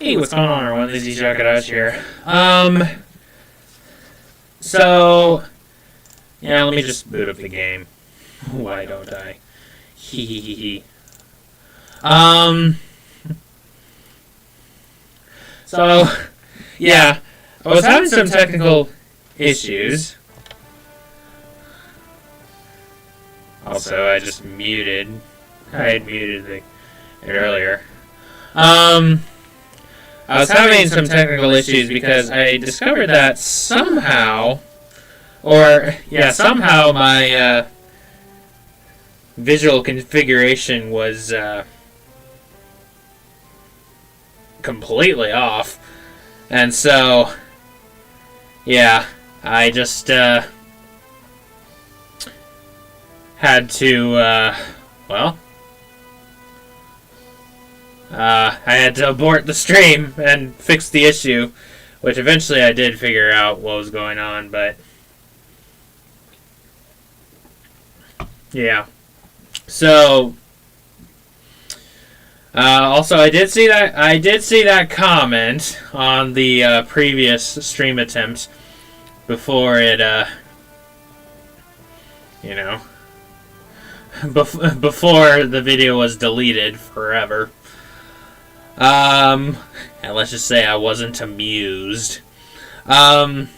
Hey, what's going on, everyone? This is Jackadas here. So, yeah, let me just boot up the game. Why don't I? Hee hee hee hee. So, yeah, I was having some technical issues. Also, I just muted. I had muted it earlier. I was having some technical issues because I discovered that somehow my visual configuration was completely off. And so, yeah, I just had to, I had to abort the stream and fix the issue, which eventually I did figure out what was going on, but yeah. So, also I did see that comment on the previous stream attempt before it, before the video was deleted forever. And let's just say I wasn't amused. The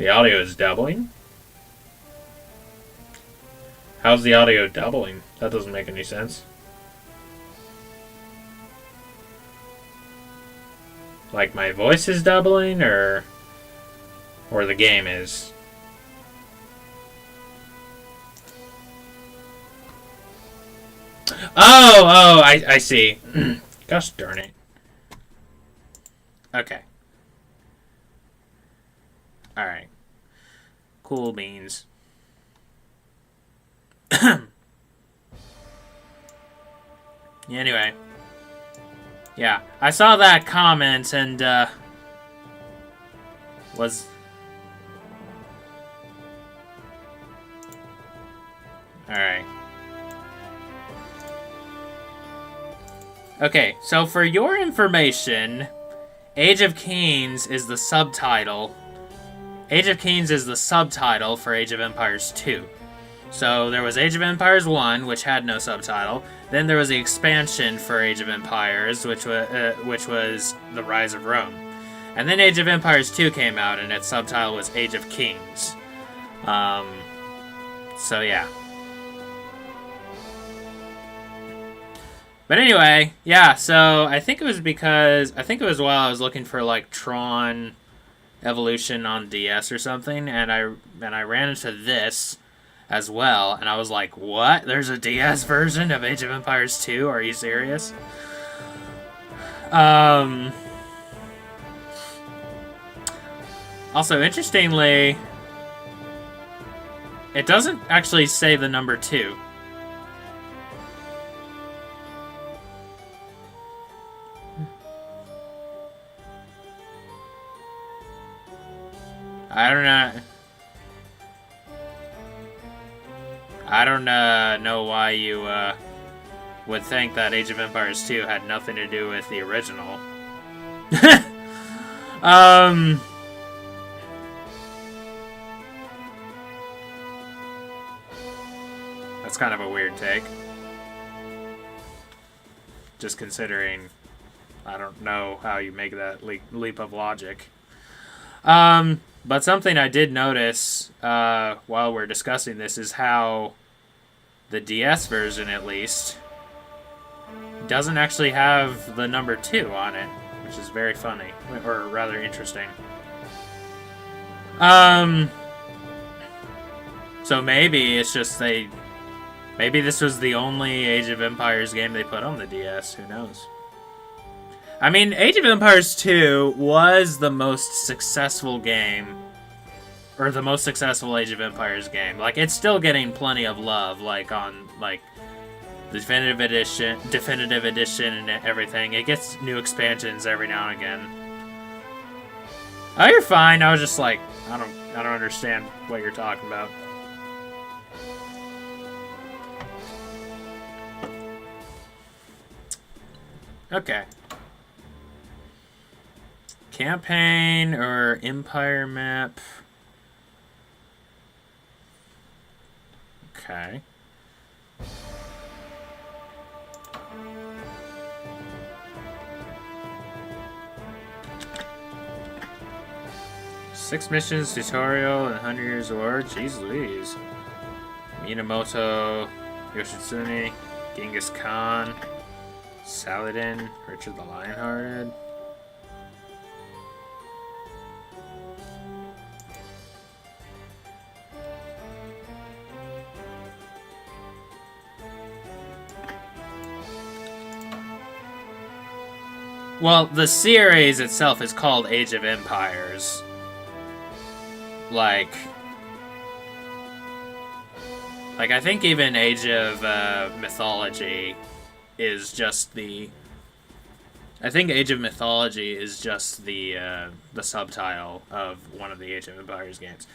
audio is doubling? How's the audio doubling? That doesn't make any sense. Like my voice is doubling, or the game is? I see. Gosh darn it. Okay. Alright. Cool beans. Anyway. Yeah, I saw that comment and, was... Alright. Okay, so for your information, Age of Kings is the subtitle. Age of Kings is the subtitle for Age of Empires 2. So there was Age of Empires 1, which had no subtitle. Then there was the expansion for Age of Empires, which was The Rise of Rome. And then Age of Empires 2 came out, and its subtitle was Age of Kings. So yeah. But anyway, yeah, so I think it was while I was looking for like Tron Evolution on DS or something, and I ran into this as well, and I was like, what? There's a DS version of Age of Empires 2? Are you serious? Also, interestingly, it doesn't actually say the number 2. I don't know why you would think that Age of Empires 2 had nothing to do with the original. That's kind of a weird take. Just considering, I don't know how you make that leap of logic. But something I did notice while we're discussing this is how the DS version, at least, doesn't actually have the number 2 on it, which is very funny, or rather interesting. So maybe it's just maybe this was the only Age of Empires game they put on the DS, who knows? I mean, Age of Empires 2 was the most successful game, or the most successful Age of Empires game. Like, it's still getting plenty of love, like, on, like, the Definitive Edition and everything. It gets new expansions every now and again. Oh, you're fine. I was just like, I don't understand what you're talking about. Okay. Campaign or empire map? Okay. Six missions, tutorial, and 100 Years of War. Jeez Louise. Minamoto, Yoshitsune, Genghis Khan, Saladin, Richard the Lionhearted. Well, the series itself is called Age of Empires. Like I think even Age of Mythology is just the... I think Age of Mythology is just the subtitle of one of the Age of Empires games.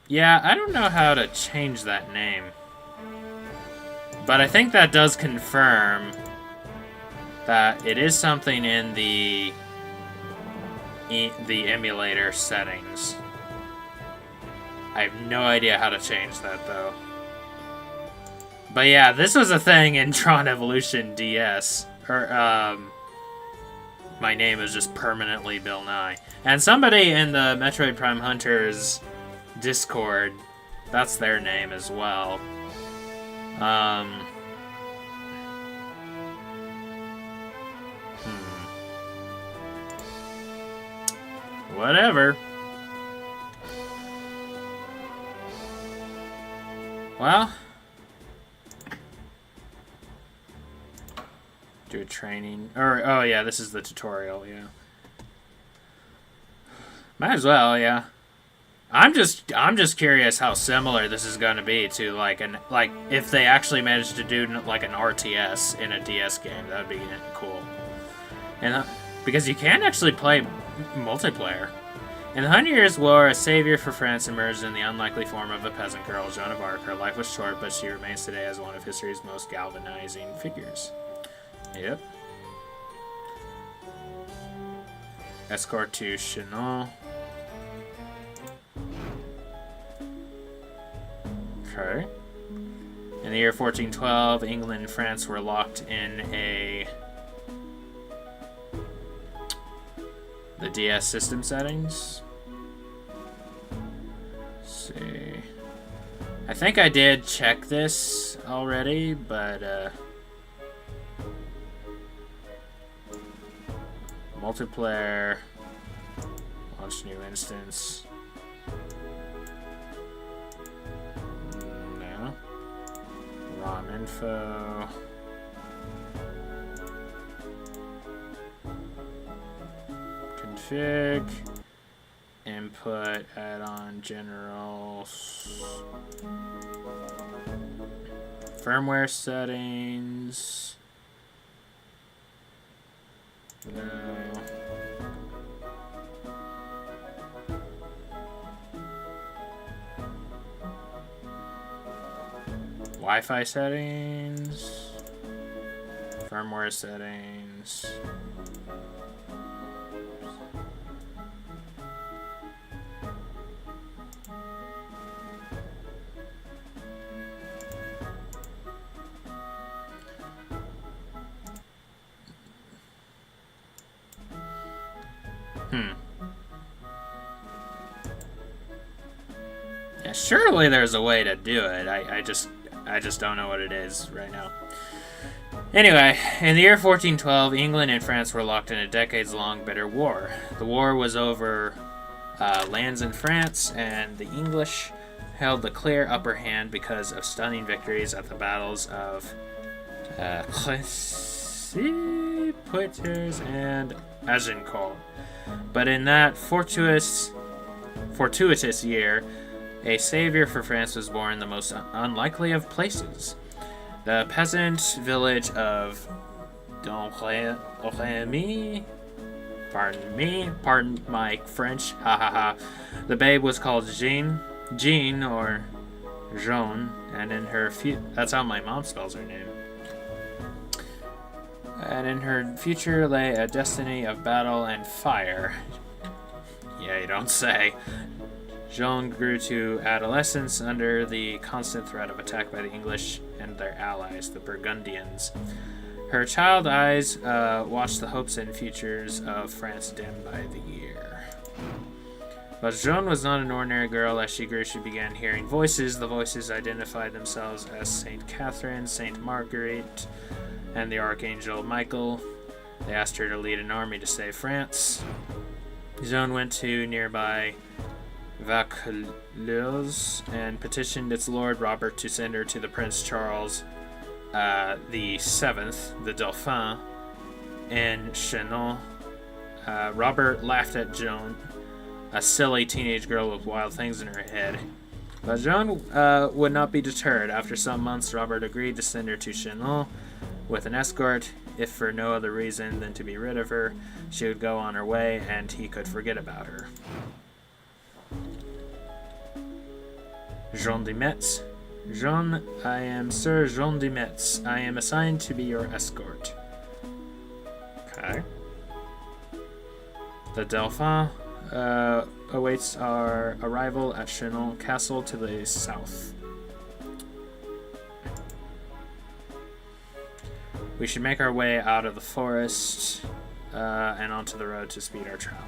Yeah, I don't know how to change that name. But I think that does confirm that it is something in the emulator settings. I have no idea how to change that, though. But yeah, this was a thing in Tron Evolution DS. My name is just permanently Bill Nye. And somebody in the Metroid Prime Hunters Discord, that's their name as well. Whatever. Well, do a training, or oh yeah, this is the tutorial. Yeah, might as well. Yeah, I'm just curious how similar this is going to be to like if they actually managed to do like an RTS in a DS game, that would be cool. And because you can actually play multiplayer. In the 100 Years' War, a savior for France emerged in the unlikely form of a peasant girl, Joan of Arc. Her life was short, but she remains today as one of history's most galvanizing figures. Yep. Escort to Chinon. Okay. In the year 1412, England and France were locked in the DS system settings. Let's see. I think I did check this already, but multiplayer, launch new instance. No. ROM info. Config. Input, add-on, general. Firmware settings. No. Wi-Fi settings. Firmware settings. Yeah, surely there's a way to do it. I just don't know what it is right now. Anyway, in the year 1412, England and France were locked in a decades-long bitter war. The war was over lands in France, and the English held the clear upper hand because of stunning victories at the battles of Crécy, Poitiers, and Agincourt. But in that fortuitous year, a savior for France was born in the most unlikely of places. The peasant village of Domremy. Pardon my French, The babe was called Jean or Joan, and in her that's how my mom spells her name. And in her future lay a destiny of battle and fire. Yeah, you don't say. Jeanne grew to adolescence under the constant threat of attack by the English and their allies, the Burgundians. Her child eyes watched the hopes and futures of France dimmed by the year. But Jeanne was not an ordinary girl. As she grew, she began hearing voices. The voices identified themselves as Saint Catherine, Saint Marguerite, and the Archangel Michael. They asked her to lead an army to save France. Jeanne went to nearby Vaucluse and petitioned its lord Robert to send her to the Prince Charles the Seventh, the Dauphin, in Chinon. Robert laughed at Jeanne, a silly teenage girl with wild things in her head. But Jeanne would not be deterred. After some months, Robert agreed to send her to Chinon with an escort, if for no other reason than to be rid of her. She would go on her way, and he could forget about her. Jean de Metz. Jean, I am Sir Jean de Metz. I am assigned to be your escort. Okay. The Dauphin awaits our arrival at Chinon Castle to the south. We should make our way out of the forest and onto the road to speed our travel.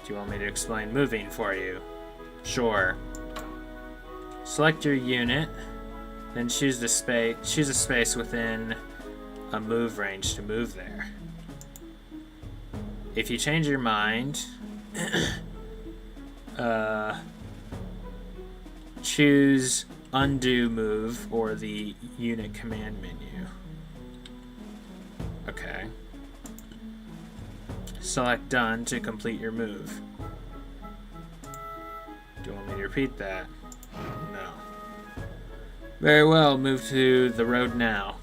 Do you want me to explain moving for you? Sure. Select your unit, then choose a space within a move range to move there. If you change your mind, choose undo move or the unit command menu. Okay. Select done to complete your move. Do you want me to repeat that? No. Very well, move to the road now.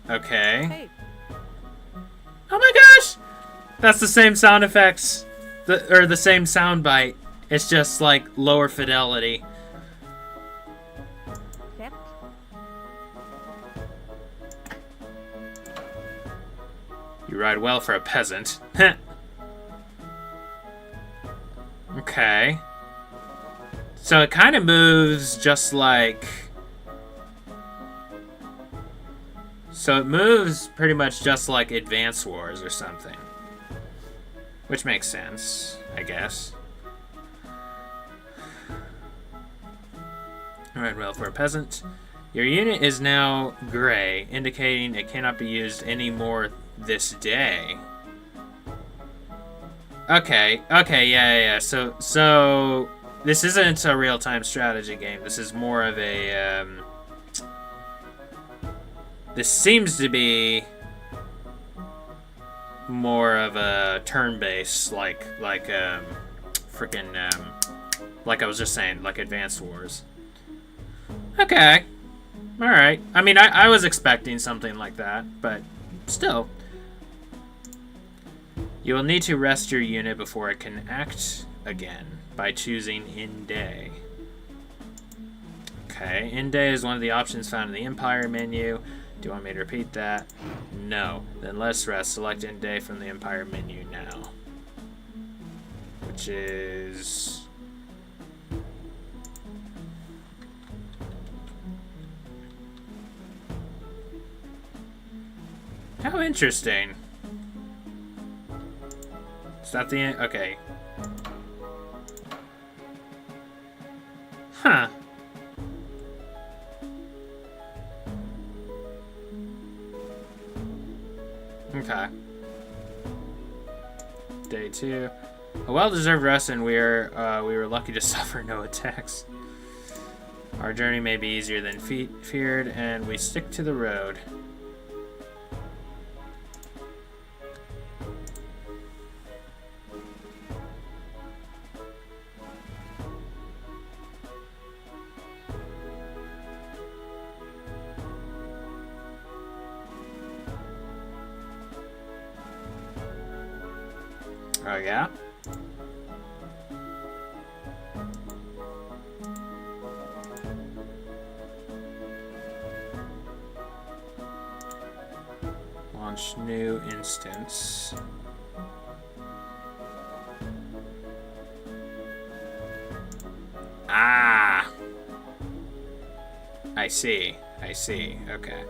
Okay. Hey. Oh my gosh! That's the same sound effects. The same sound bite. It's just like lower fidelity. Yep. You ride well for a peasant. Okay. So it kind of moves just like... So it moves pretty much just like Advance Wars or something. Which makes sense, I guess. Alright, well, for a peasant. Your unit is now gray, indicating it cannot be used anymore this day. Okay, yeah. So this isn't a real-time strategy game. This is more of a, this seems to be more of a turn-based, like I was just saying, like Advanced Wars. Okay. Alright. I mean, I was expecting something like that, but still. You will need to rest your unit before it can act again by choosing In Day. Okay, In Day is one of the options found in the Empire menu. Do you want me to repeat that? No. Then let's rest. Select In Day from the Empire menu now. Which is... How interesting. Is that the end? Okay. Huh. Okay. Day 2. A well-deserved rest, and we were lucky to suffer no attacks. Our journey may be easier than feared, and we stick to the road. Oh, yeah? New instance. Ah! I see. I see. Okay.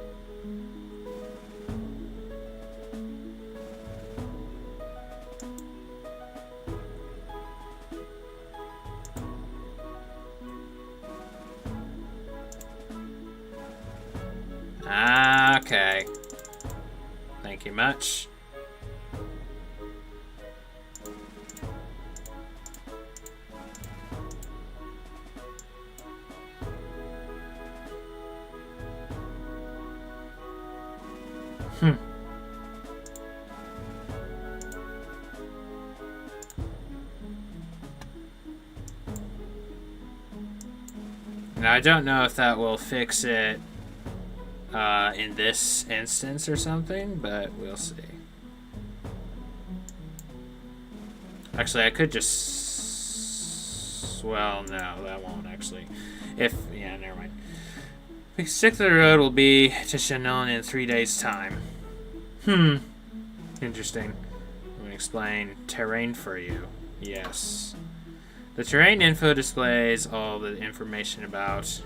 Okay. Thank you much. Now, I don't know if that will fix it in this instance or something, but we'll see. Actually, I could just... Well, no, that won't actually. Yeah, never mind. The 6th of the road will be to Shannon in 3 days' time. Interesting. I'm going to explain terrain for you. Yes. The terrain info displays all the information about...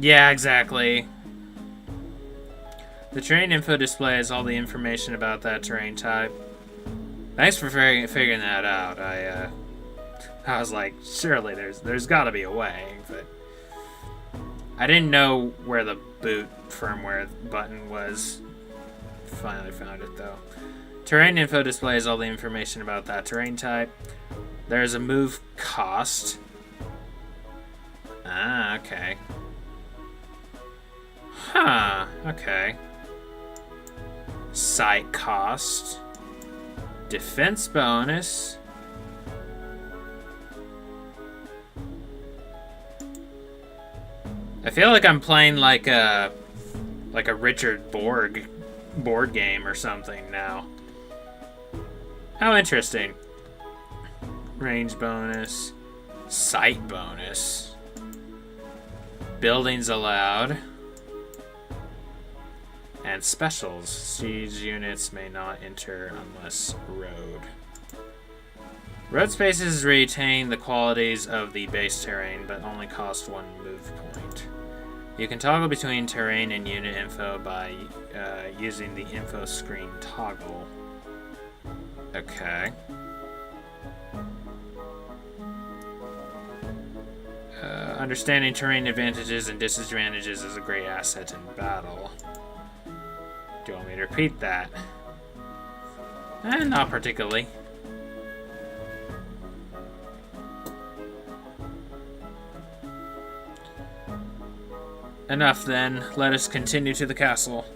Yeah, exactly. The terrain info displays all the information about that terrain type. Thanks for figuring that out. I was like, surely there's got to be a way, but I didn't know where the boot firmware button was. Finally found it though. Terrain info displays all the information about that terrain type. There's a move cost. Ah, okay. Huh, okay. Site cost. Defense bonus. I feel like I'm playing like a Richard Borg board game or something now. How interesting. Range bonus. Site bonus. Buildings allowed. And specials. Siege units may not enter unless road. Road spaces retain the qualities of the base terrain, but only cost 1 move point. You can toggle between terrain and unit info by using the info screen toggle. Okay. Understanding terrain advantages and disadvantages is a great asset in battle. Do you want me to repeat that? Not particularly. Enough then. Let us continue to the castle.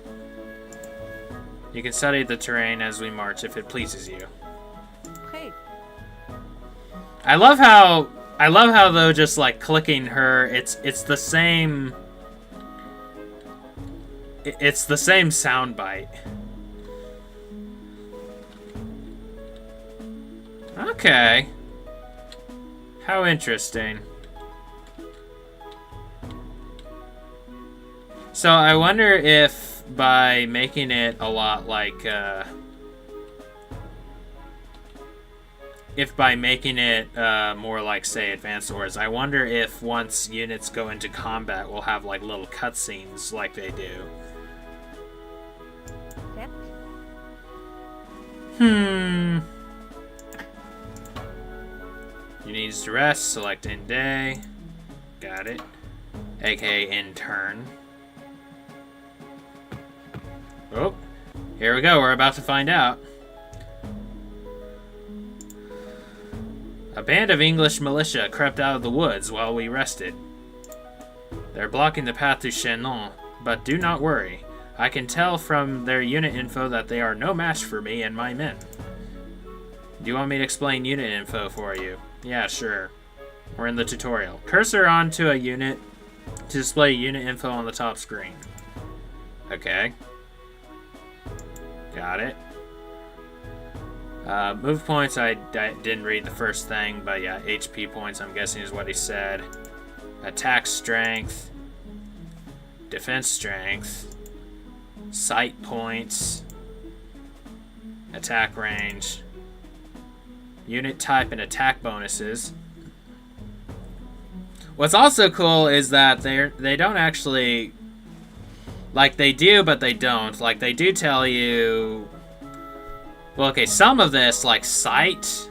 You can study the terrain as we march if it pleases you. Okay. I love how though just like clicking her, it's the same. It's the same soundbite. Okay. How interesting. So I wonder if by making it a lot like, if by making it more like, say, Advanced Wars, I wonder if once units go into combat, we'll have like little cutscenes like they do. Yep. You need to rest, select in day. Got it. AKA in turn. Oh, here we go. We're about to find out. A band of English militia crept out of the woods while we rested. They're blocking the path to Chinon, but do not worry. I can tell from their unit info that they are no match for me and my men. Do you want me to explain unit info for you? Yeah, sure. We're in the tutorial. Cursor onto a unit to display unit info on the top screen. Okay. Got it. Move points, I didn't read the first thing, but yeah, HP points, I'm guessing is what he said. Attack strength. Defense strength. sight points, attack range, unit type, and attack bonuses. What's also cool is that they don't actually, like, they do, but they don't. Like, they do tell you, well, okay, some of this, like sight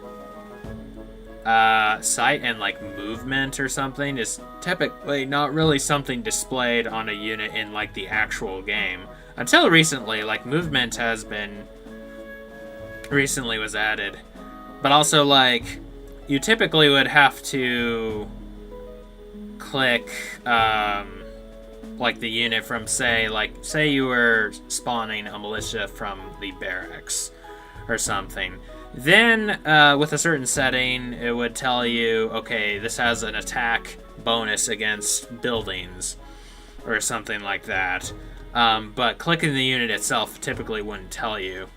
and like movement or something, is typically not really something displayed on a unit in like the actual game. Until recently, like, movement has been recently was added. But also, like, you typically would have to click like the unit from, say you were spawning a militia from the barracks or something. Then, with a certain setting, it would tell you, okay, this has an attack bonus against buildings, or something like that. But clicking the unit itself typically wouldn't tell you.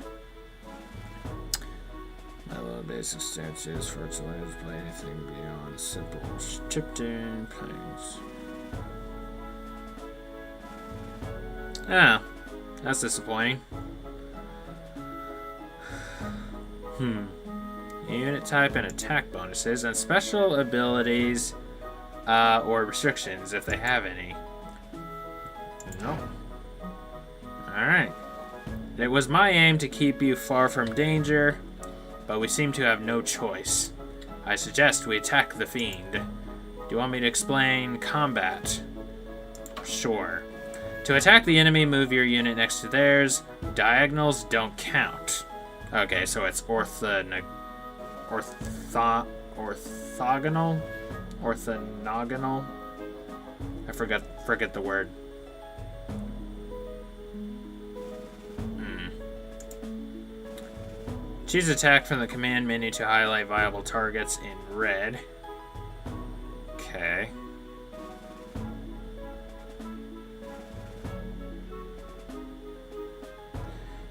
My low basic stances for its layers play anything beyond simple chipped-in planes. Oh, that's disappointing. Unit type and attack bonuses, and special abilities or restrictions if they have any. No. Alright. It was my aim to keep you far from danger, but we seem to have no choice. I suggest we attack the fiend. Do you want me to explain combat? Sure. To attack the enemy, move your unit next to theirs. Diagonals don't count. Okay, so it's orthogonal? Orthogonal? I forget the word. Choose attack from the command menu to highlight viable targets in red. Okay.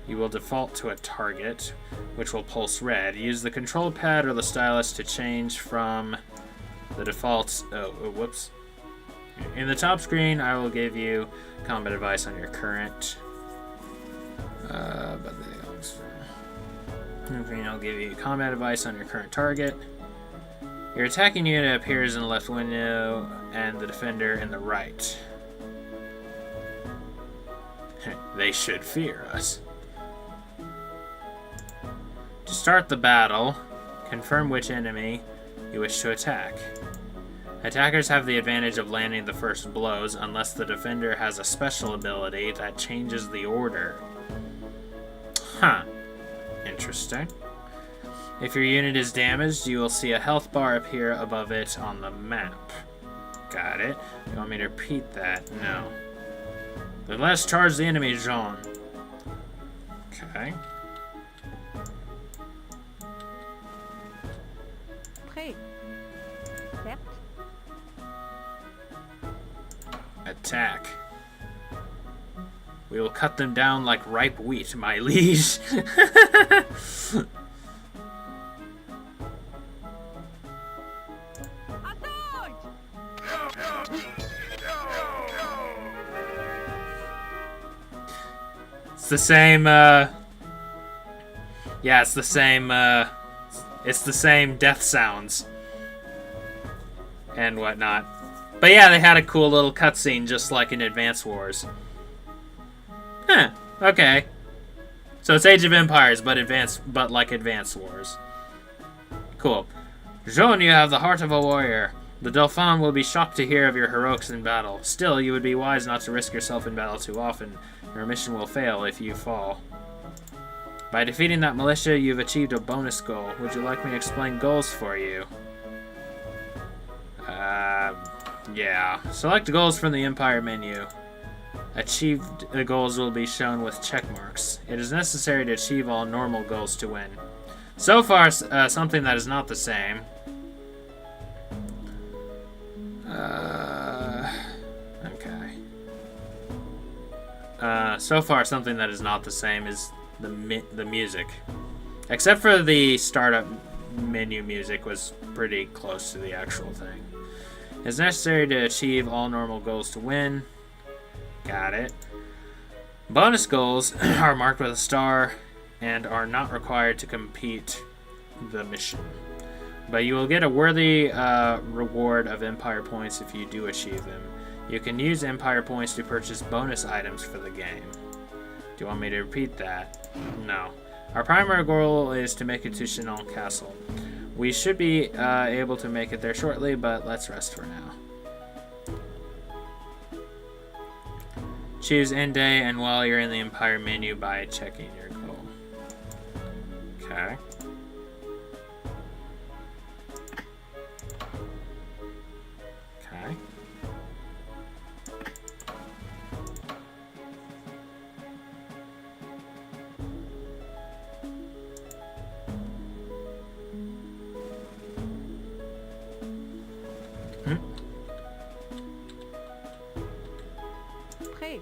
You will default to a target, which will pulse red. Use the control pad or the stylus to change from the defaults. Whoops. In the top screen, I will give you combat advice on your current. I'll give you combat advice on your current target. Your attacking unit appears in the left window, and the defender in the right. They should fear us. To start the battle, confirm which enemy you wish to attack. Attackers have the advantage of landing the first blows unless the defender has a special ability that changes the order. Huh. Interesting. If your unit is damaged, you will see a health bar appear above it on the map. Got it. You want me to repeat that? No. Then let's charge the enemy, Jean. Okay. Attack. We will cut them down like ripe wheat, my liege. It's the same, yeah, it's the same, it's the same death sounds and whatnot. But yeah, they had a cool little cutscene just like in Advance Wars. Huh, okay. So it's Age of Empires, but like Advance Wars. Cool. Jean, you have the heart of a warrior. The Dauphin will be shocked to hear of your heroics in battle. Still, you would be wise not to risk yourself in battle too often. Your mission will fail if you fall. By defeating that militia, you've achieved a bonus goal. Would you like me to explain goals for you? Yeah. Select goals from the Empire menu. Achieved goals will be shown with check marks. It is necessary to achieve all normal goals to win. So far, something that is not the same. Okay. So far, something that is not the same is the music. Except for the startup menu music was pretty close to the actual thing. It's necessary to achieve all normal goals to win. Got it. Bonus goals are marked with a star and are not required to complete the mission. But you will get a worthy reward of Empire points if you do achieve them. You can use Empire points to purchase bonus items for the game. Do you want me to repeat that? No. Our primary goal is to make it to Chinon Castle. We should be able to make it there shortly, but let's rest for now. Choose end day and while you're in the Empire menu by checking your goal. Okay. Okay. Prêt.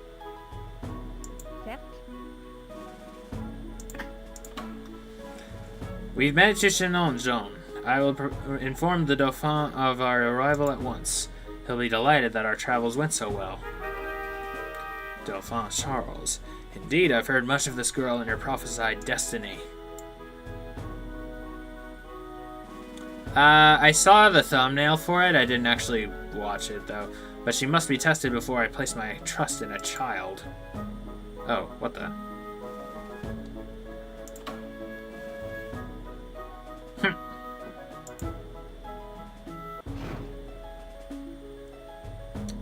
Certes. We've made it to Chinon, Jean. I will inform the Dauphin of our arrival at once. He'll be delighted that our travels went so well. Dauphin Charles. Indeed, I've heard much of this girl and her prophesied destiny. I saw the thumbnail for it. I didn't actually watch it, though. But she must be tested before I place my trust in a child. Oh, what the?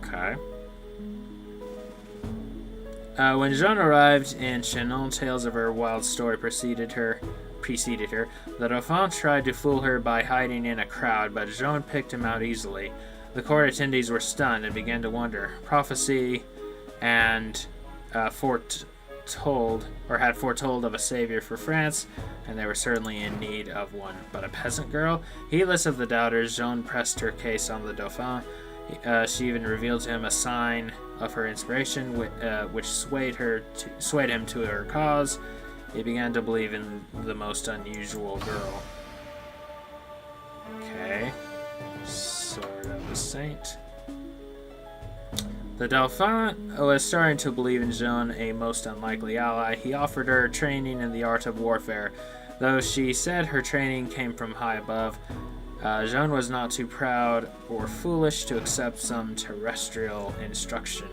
Okay. When Jeanne arrived in Chinon, tales of her wild story preceded her. The Dauphin tried to fool her by hiding in a crowd, but Jeanne picked him out easily. The court attendees were stunned and began to wonder. Prophecy and had foretold of a savior for France, and they were certainly in need of one. But a peasant girl? Heedless of the doubters, Jeanne pressed her case on the Dauphin. She even revealed to him a sign of her inspiration, which swayed him to her cause. He began to believe in the most unusual girl. Okay. Sword of a Saint. The Dauphin was starting to believe in Jeanne, a most unlikely ally. He offered her training in the art of warfare, though she said her training came from high above. Jeanne was not too proud or foolish to accept some terrestrial instruction.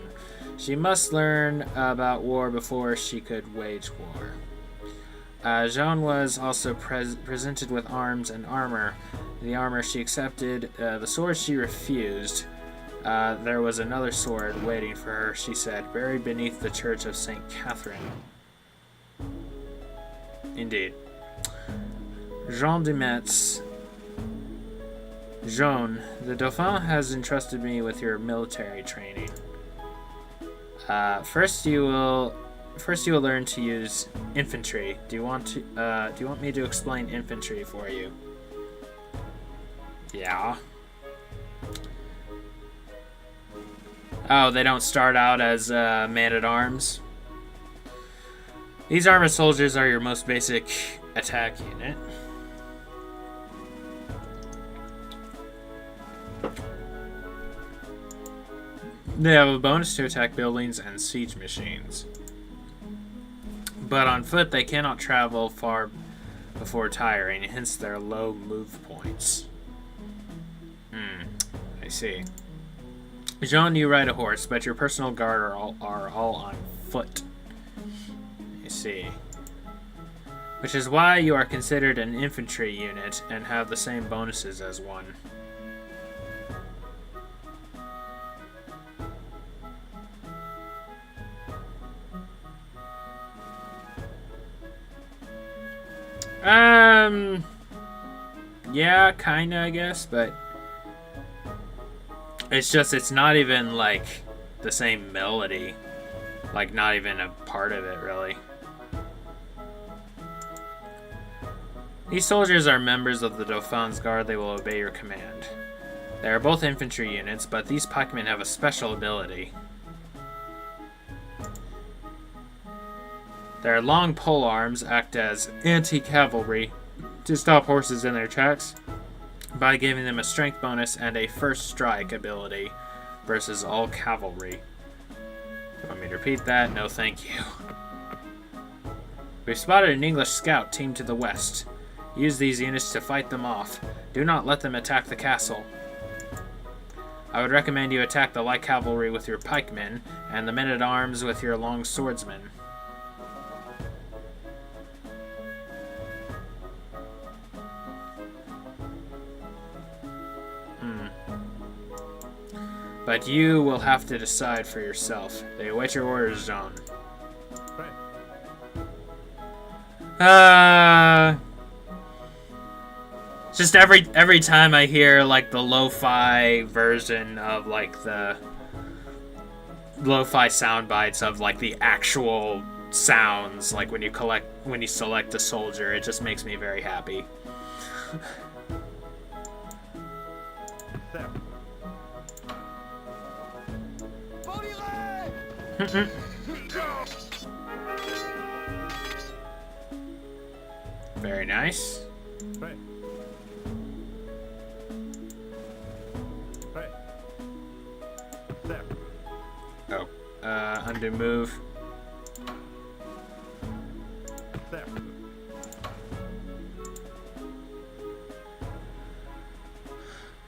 She must learn about war before she could wage war. Jeanne was also presented with arms and armor. The armor she accepted, the sword she refused. There was another sword waiting for her, she said, buried beneath the church of St. Catherine. Indeed. Jean de Metz. Jean, the Dauphin has entrusted me with your military training. First you will learn to use infantry. Do you want me to explain infantry for you? Yeah. Oh, they don't start out as man-at-arms? These armored soldiers are your most basic attack unit. They have a bonus to attack buildings and siege machines. But on foot, they cannot travel far before tiring, hence their low move points. I see. Jean, you ride a horse, but your personal guard are all on foot. I see. Which is why you are considered an infantry unit and have the same bonuses as one. Yeah, kinda, I guess, but it's not even, like, the same melody. Like, not even a part of it, really. These soldiers are members of the Dauphin's Guard. They will obey your command. They are both infantry units, but these pikemen have a special ability. Their long pole arms act as anti-cavalry to stop horses in their tracks by giving them a strength bonus and a first strike ability versus all cavalry. You want me to repeat that? No, thank you. We've spotted an English scout team to the west. Use these units to fight them off. Do not let them attack the castle. I would recommend you attack the light cavalry with your pikemen, and the men-at-arms with your long swordsmen. But you will have to decide for yourself. They await your orders, John. Just every time I hear like the lo-fi version of like the lo-fi sound bites of like the actual sounds, like when you select a soldier, it just makes me very happy. Very nice. Oh, undo move.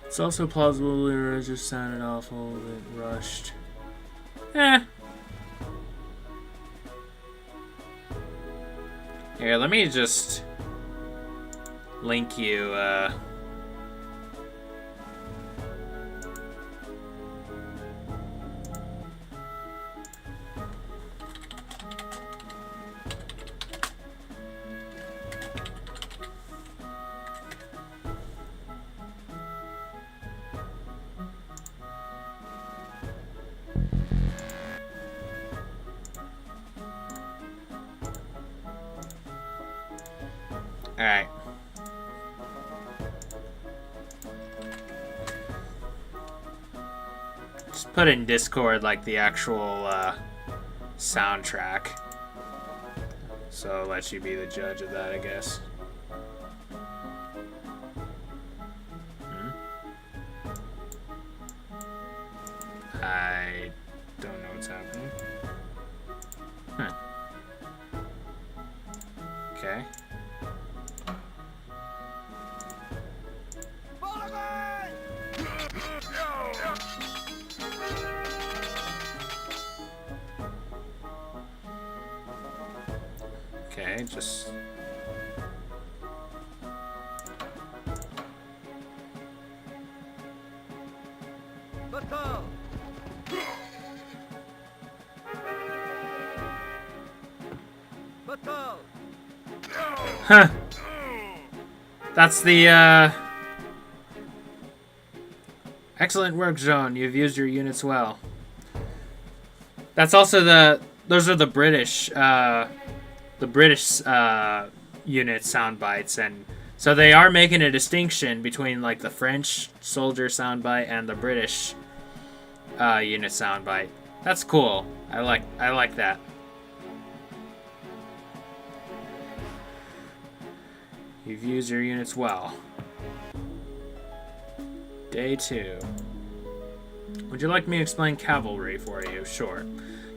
It's also plausible it just sounded awful, a bit rushed. Here, let me just link you, Alright. Just put in Discord like the actual soundtrack. So I'll let you be the judge of that, I guess. I don't know what's happening. Huh. Okay. Okay, just... Huh. That's the, Excellent work, Jean. You've used your units well. That's also those are the British, unit sound bites, and so they are making a distinction between like the French soldier sound bite and the British unit sound bite. That's cool. I like that. You've used your units well. Day 2. Would you like me to explain cavalry for you? Sure.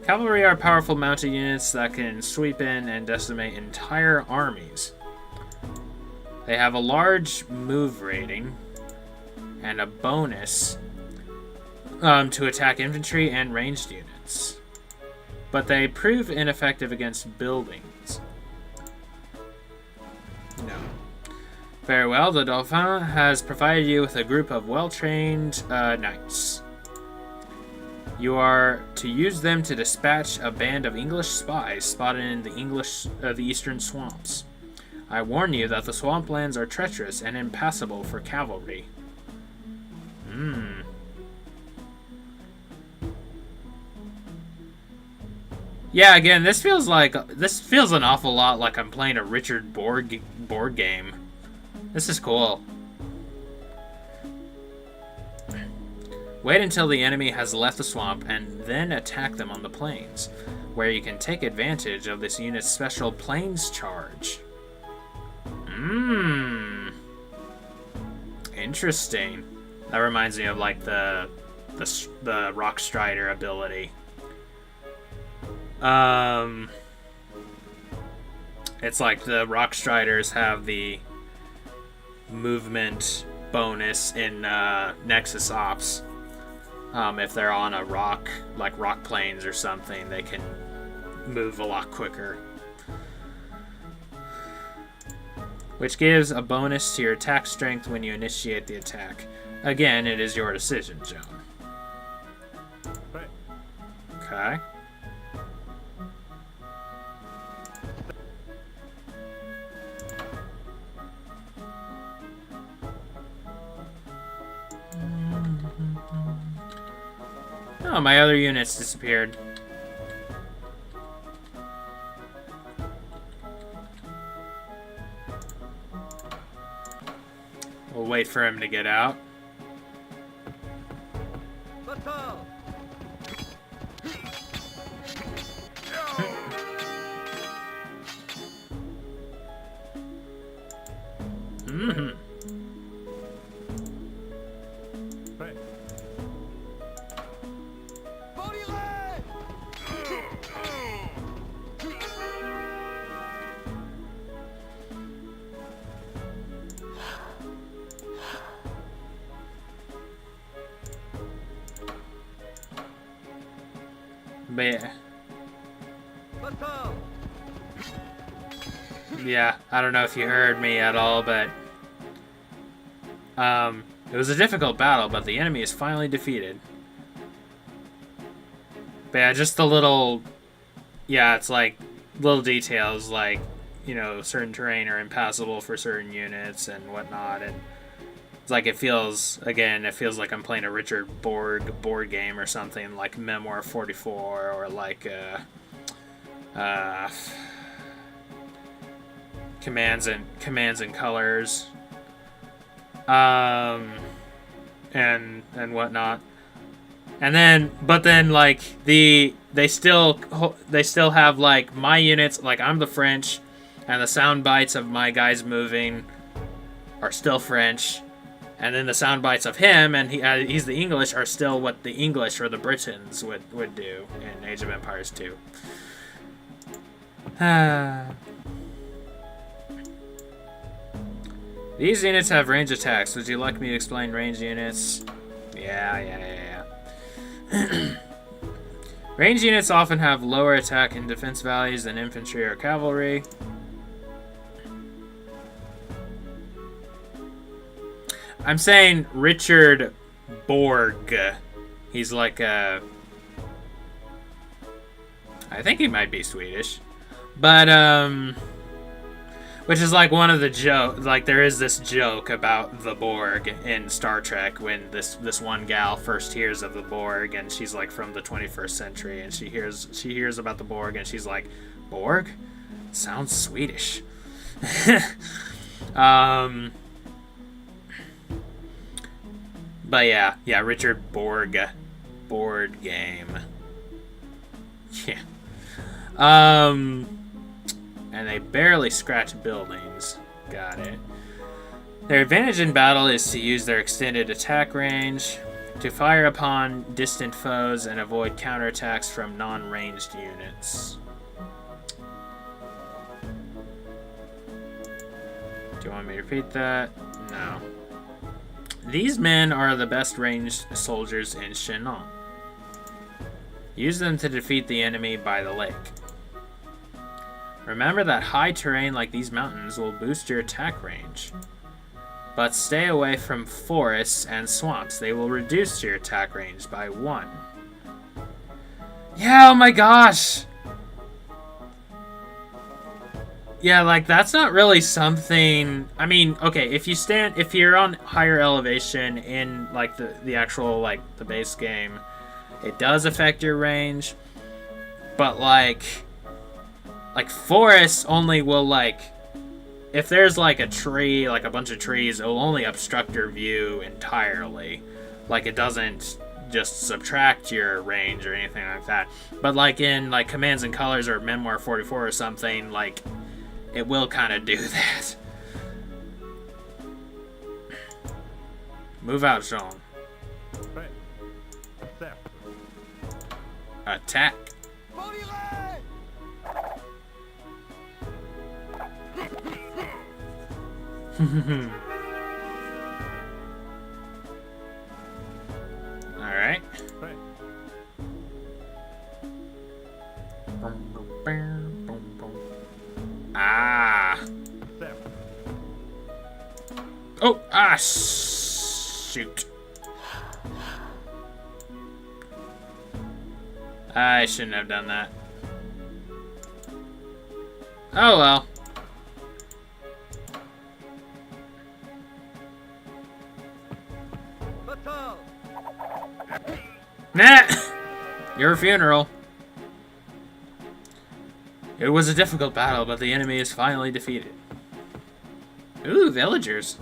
Cavalry are powerful mounted units that can sweep in and decimate entire armies. They have a large move rating and a bonus to attack infantry and ranged units. But they prove ineffective against buildings. No. Very well, the Dauphin has provided you with a group of well-trained knights. You are to use them to dispatch a band of English spies spotted in the eastern swamps. I warn you that the swamplands are treacherous and impassable for cavalry. Yeah, again, this feels an awful lot like I'm playing a Richard board game. This is cool. Wait until the enemy has left the swamp and then attack them on the plains, where you can take advantage of this unit's special plains charge. Interesting. That reminds me of like the Rock Strider ability. It's like the Rock Striders have the movement bonus in Nexus Ops. If they're on a rock, like rock plains or something, they can move a lot quicker. Which gives a bonus to your attack strength when you initiate the attack. Again, it is your decision, Joan. Okay. Oh, my other units disappeared. We'll wait for him to get out. Mm-hmm. But yeah, I don't know if you heard me at all, but it was a difficult battle, but the enemy is finally defeated. But yeah, just the little, yeah, it's like little details, like, you know, certain terrain are impassable for certain units and whatnot, and it's like it feels like I'm playing a Richard Borg board game or something, like Memoir 44 or like Commands and Colors, and whatnot. And then, but then, like they still have like my units, like I'm the French, and the sound bites of my guys moving are still French. And then the sound bites of him, and he's the English, are still what the English or the Britons would do in Age of Empires 2. These units have range attacks. Would you like me to explain range units? Yeah. Range units often have lower attack and defense values than infantry or cavalry. I'm saying Richard Borg. He's like a... I think he might be Swedish. But, which is like one of the jokes. Like, there is this joke about the Borg in Star Trek when this one gal first hears of the Borg, and she's like from the 21st century, and she hears about the Borg, and she's like, Borg? Sounds Swedish. But yeah, Richard Borg. Board game. Yeah. And they barely scratch buildings. Got it. Their advantage in battle is to use their extended attack range to fire upon distant foes and avoid counterattacks from non-ranged units. Do you want me to repeat that? No. These men are the best ranged soldiers in Shinon. Use them to defeat the enemy by the lake. Remember that high terrain like these mountains will boost your attack range. But stay away from forests and swamps. They will reduce your attack range by 1. Yeah, oh my gosh! Yeah, like, that's not really something... I mean, okay, if you're on higher elevation in, like, the actual, like, the base game, it does affect your range. But, like, forests only will, like... If there's, like, a tree, like, a bunch of trees, it will only obstruct your view entirely. Like, it doesn't just subtract your range or anything like that. But, like, in, like, Commands and Colors or Memoir 44 or something, like... It will kind of do that. Move out, Jean. Attack. Alright. Ah. Oh, ah, shoot. I shouldn't have done that. Oh well. Nah! Your funeral. It was a difficult battle, but the enemy is finally defeated. Ooh, villagers.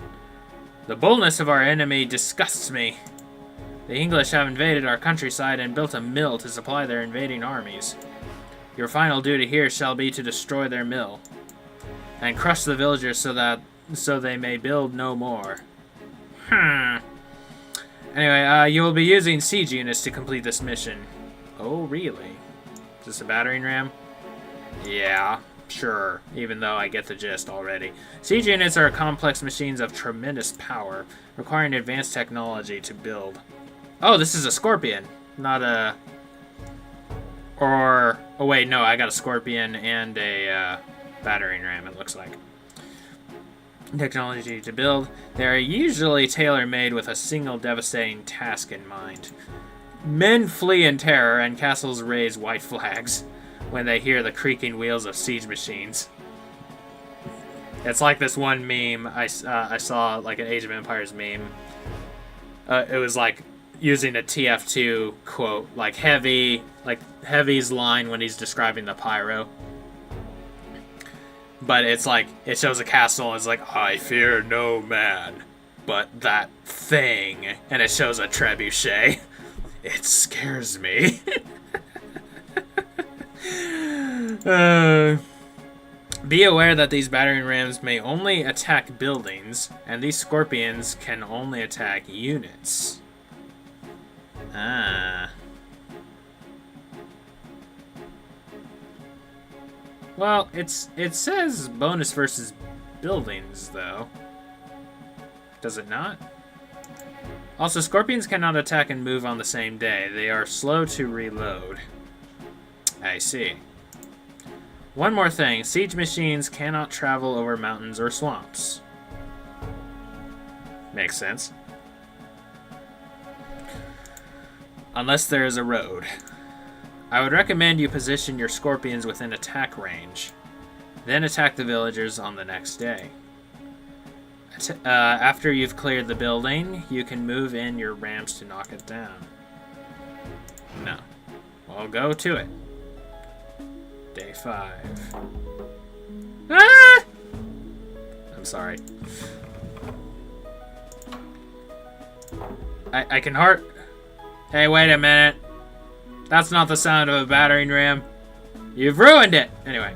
The boldness of our enemy disgusts me. The English have invaded our countryside and built a mill to supply their invading armies. Your final duty here shall be to destroy their mill and crush the villagers so they may build no more. Anyway, you will be using siege units to complete this mission. Oh, really? Is this a battering ram? Yeah, sure, even though I get the gist already. Siege units are complex machines of tremendous power, requiring advanced technology to build. Oh, this is a Scorpion, not a... Or... Oh, wait, no, I got a Scorpion and a battering ram, it looks like. Technology to build. They are usually tailor-made with a single devastating task in mind. Men flee in terror, and castles raise white flags when they hear the creaking wheels of siege machines. It's like this one meme I saw, like an Age of Empires meme. It was like using a TF2 quote, like Heavy's line when he's describing the pyro. But it's like, it shows a castle, and it's like, I fear no man, but that thing. And it shows a trebuchet. It scares me. Be aware that these battering rams may only attack buildings, and these scorpions can only attack units. Ah. Well, it says bonus versus buildings, though. Does it not? Also, scorpions cannot attack and move on the same day. They are slow to reload. I see. One more thing. Siege machines cannot travel over mountains or swamps. Makes sense. Unless there is a road. I would recommend you position your scorpions within attack range. Then attack the villagers on the next day. After you've cleared the building, you can move in your rams to knock it down. No. Well, go to it. Day 5. Ah! I'm sorry. I can heart... Hey, wait a minute. That's not the sound of a battering ram. You've ruined it! Anyway.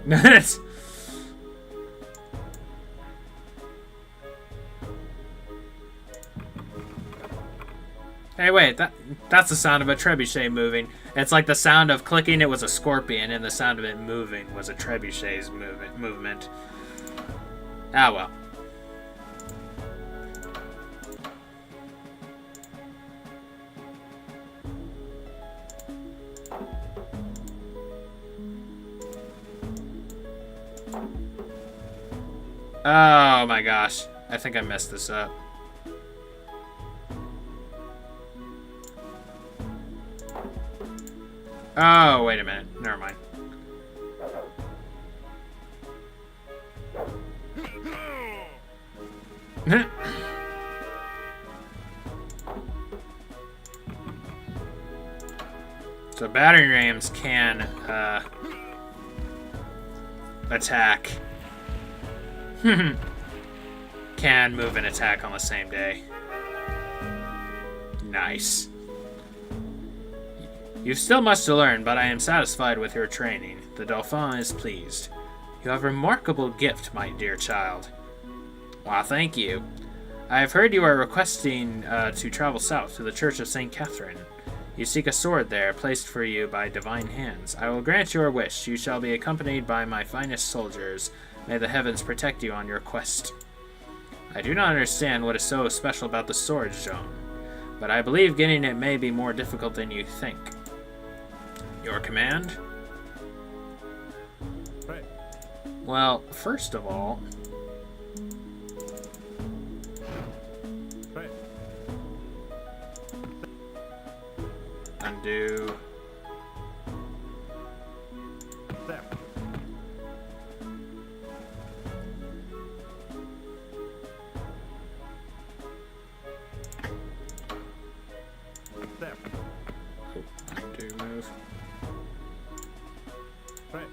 Hey, wait. That's the sound of a trebuchet moving. It's like the sound of clicking it was a scorpion, and the sound of it moving was a trebuchet's movement. Ah, well. Oh my gosh. I think I messed this up. Oh, wait a minute. Never mind. So battering rams can attack. Can move and attack on the same day. Nice. You've still much to learn, but I am satisfied with your training. The Dauphin is pleased. You have a remarkable gift, my dear child. Why, thank you. I have heard you are requesting to travel south to the Church of St. Catherine. You seek a sword there, placed for you by divine hands. I will grant your wish. You shall be accompanied by my finest soldiers. May the heavens protect you on your quest. I do not understand what is so special about the storage zone, but I believe getting it may be more difficult than you think. Your command? Right. Well, first of all... Right. Undo... There. There. Undo move. Right.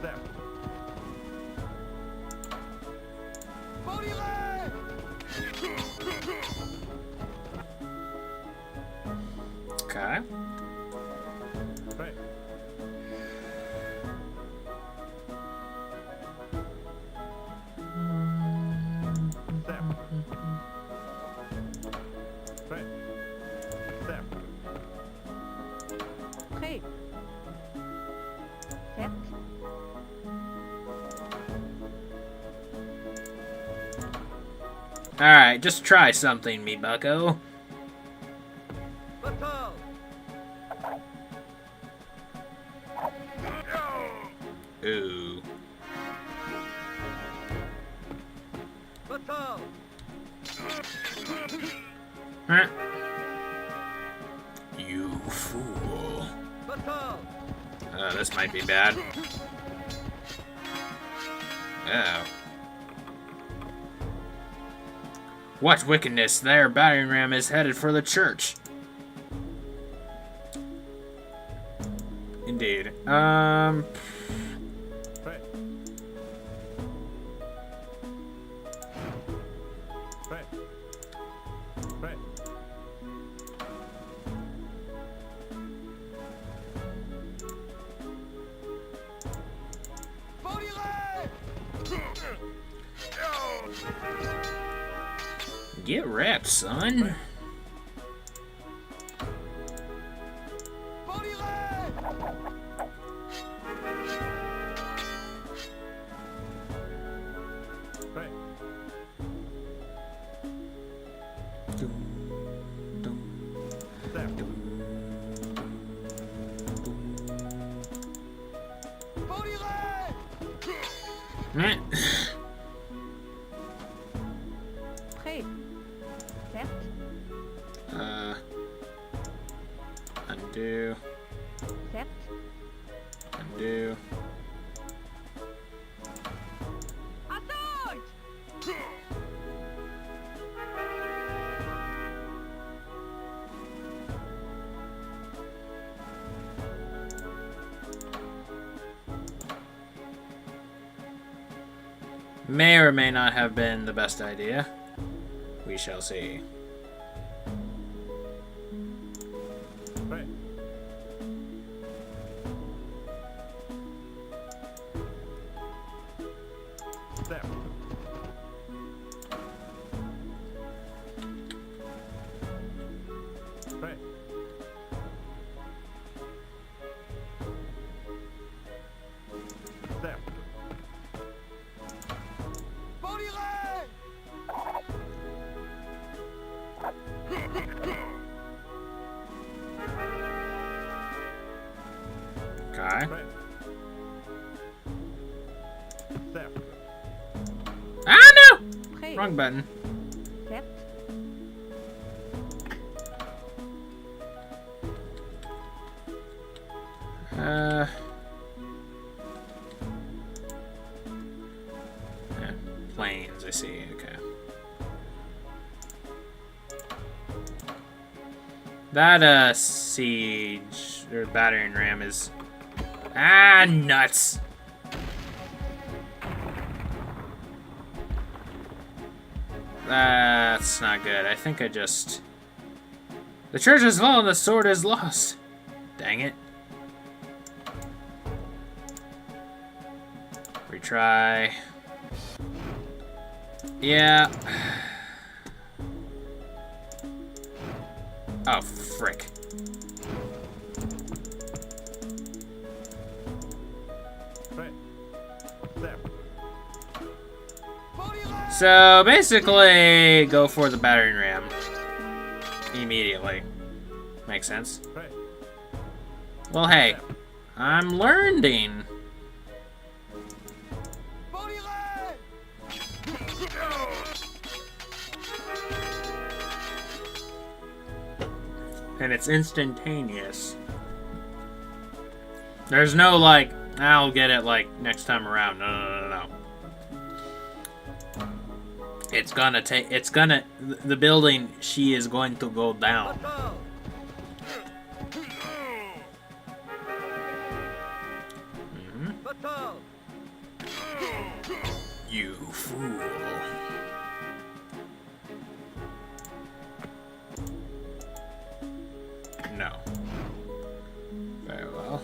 There. Body leg! Okay. Right. There. Right. There. Prêt. Certes. Alright, just try something, me bucko. Battle! Ooh. Battle! Huh. You fool. Battle! This might be bad. Oh. What wickedness! Their battering ram is headed for the church. Indeed. Right. Right. Right. Body leg! Get wrecked, son. Body leg! Right. There. Body leg! Meh. Prêt. Certes. Undo. Certes. Undo. Attaque! May or may not have been the best idea. We shall see. Right. There. Right. There. Body leg! Okay. Right. There. Ah, no! Prêt. Wrong button. Certes. Yeah, planes, I see, okay. That, siege, or battering ram is... Ah, nuts! That's not good. I think I just... The church has fallen, the sword is lost. Dang it. Retry. Yeah. Oh, frick. Right. There. So basically, go for the battering ram immediately. Makes sense. Prêt. Well, hey, I'm learning. Body line! And it's instantaneous. There's no like, I'll get it like next time around. No, no, no, no. It's gonna, the building, she is going to go down. Bataille! Bataille! You fool. No. Very well.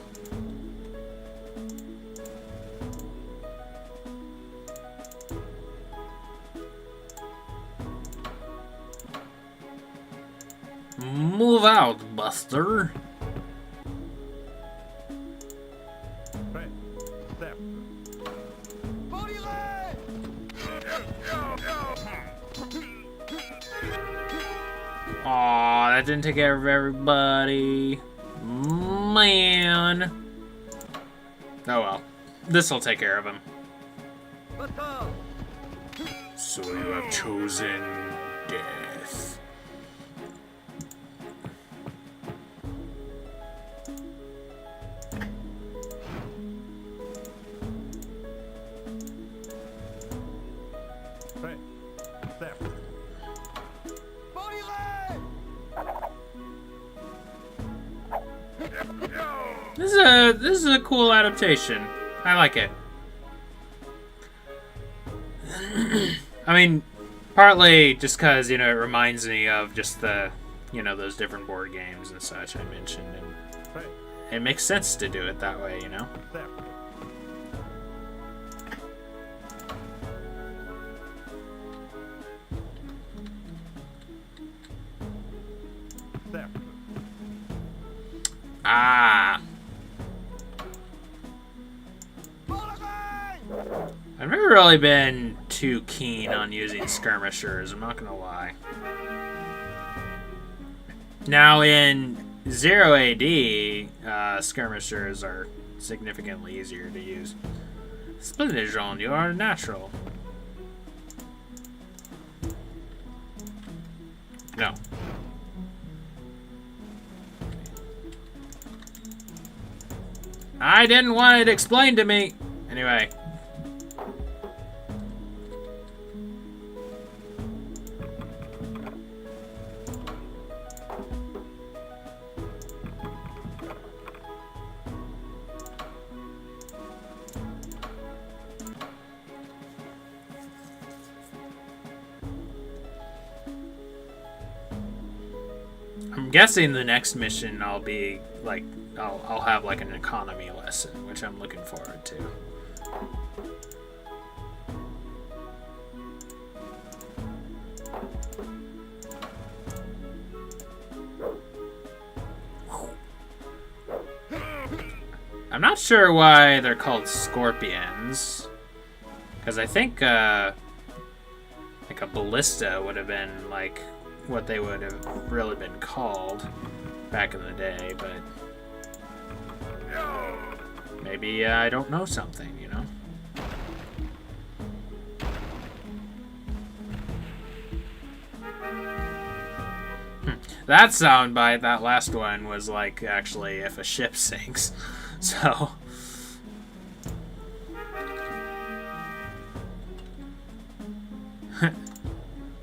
Move out, Buster. Prêt. Step. Body line! Aw, that didn't take care of everybody. Man. Oh well. This'll take care of him. Bataille! So you have chosen death. Prêt. Step. Body line! This is a cool adaptation. I like it. I mean, partly just because, you know, it reminds me of just the, you know, those different board games and such I mentioned, and Prêt. it makes sense to do it that way, you know? Step. Step. Ah. Body line! I've never really been too keen on using skirmishers, I'm not gonna lie. Now in 0 AD, skirmishers are significantly easier to use. Splendid, Jean, you are natural. No. I didn't want it explained to me. Anyway. I'm guessing the next mission I'll be like I'll have like an economy lesson, which I'm looking forward to. I'm not sure why they're called scorpions, because I think like a ballista would have been like what they would have really been called back in the day, but maybe I don't know something, you know? That soundbite, that last one, was like actually if a ship sinks. So.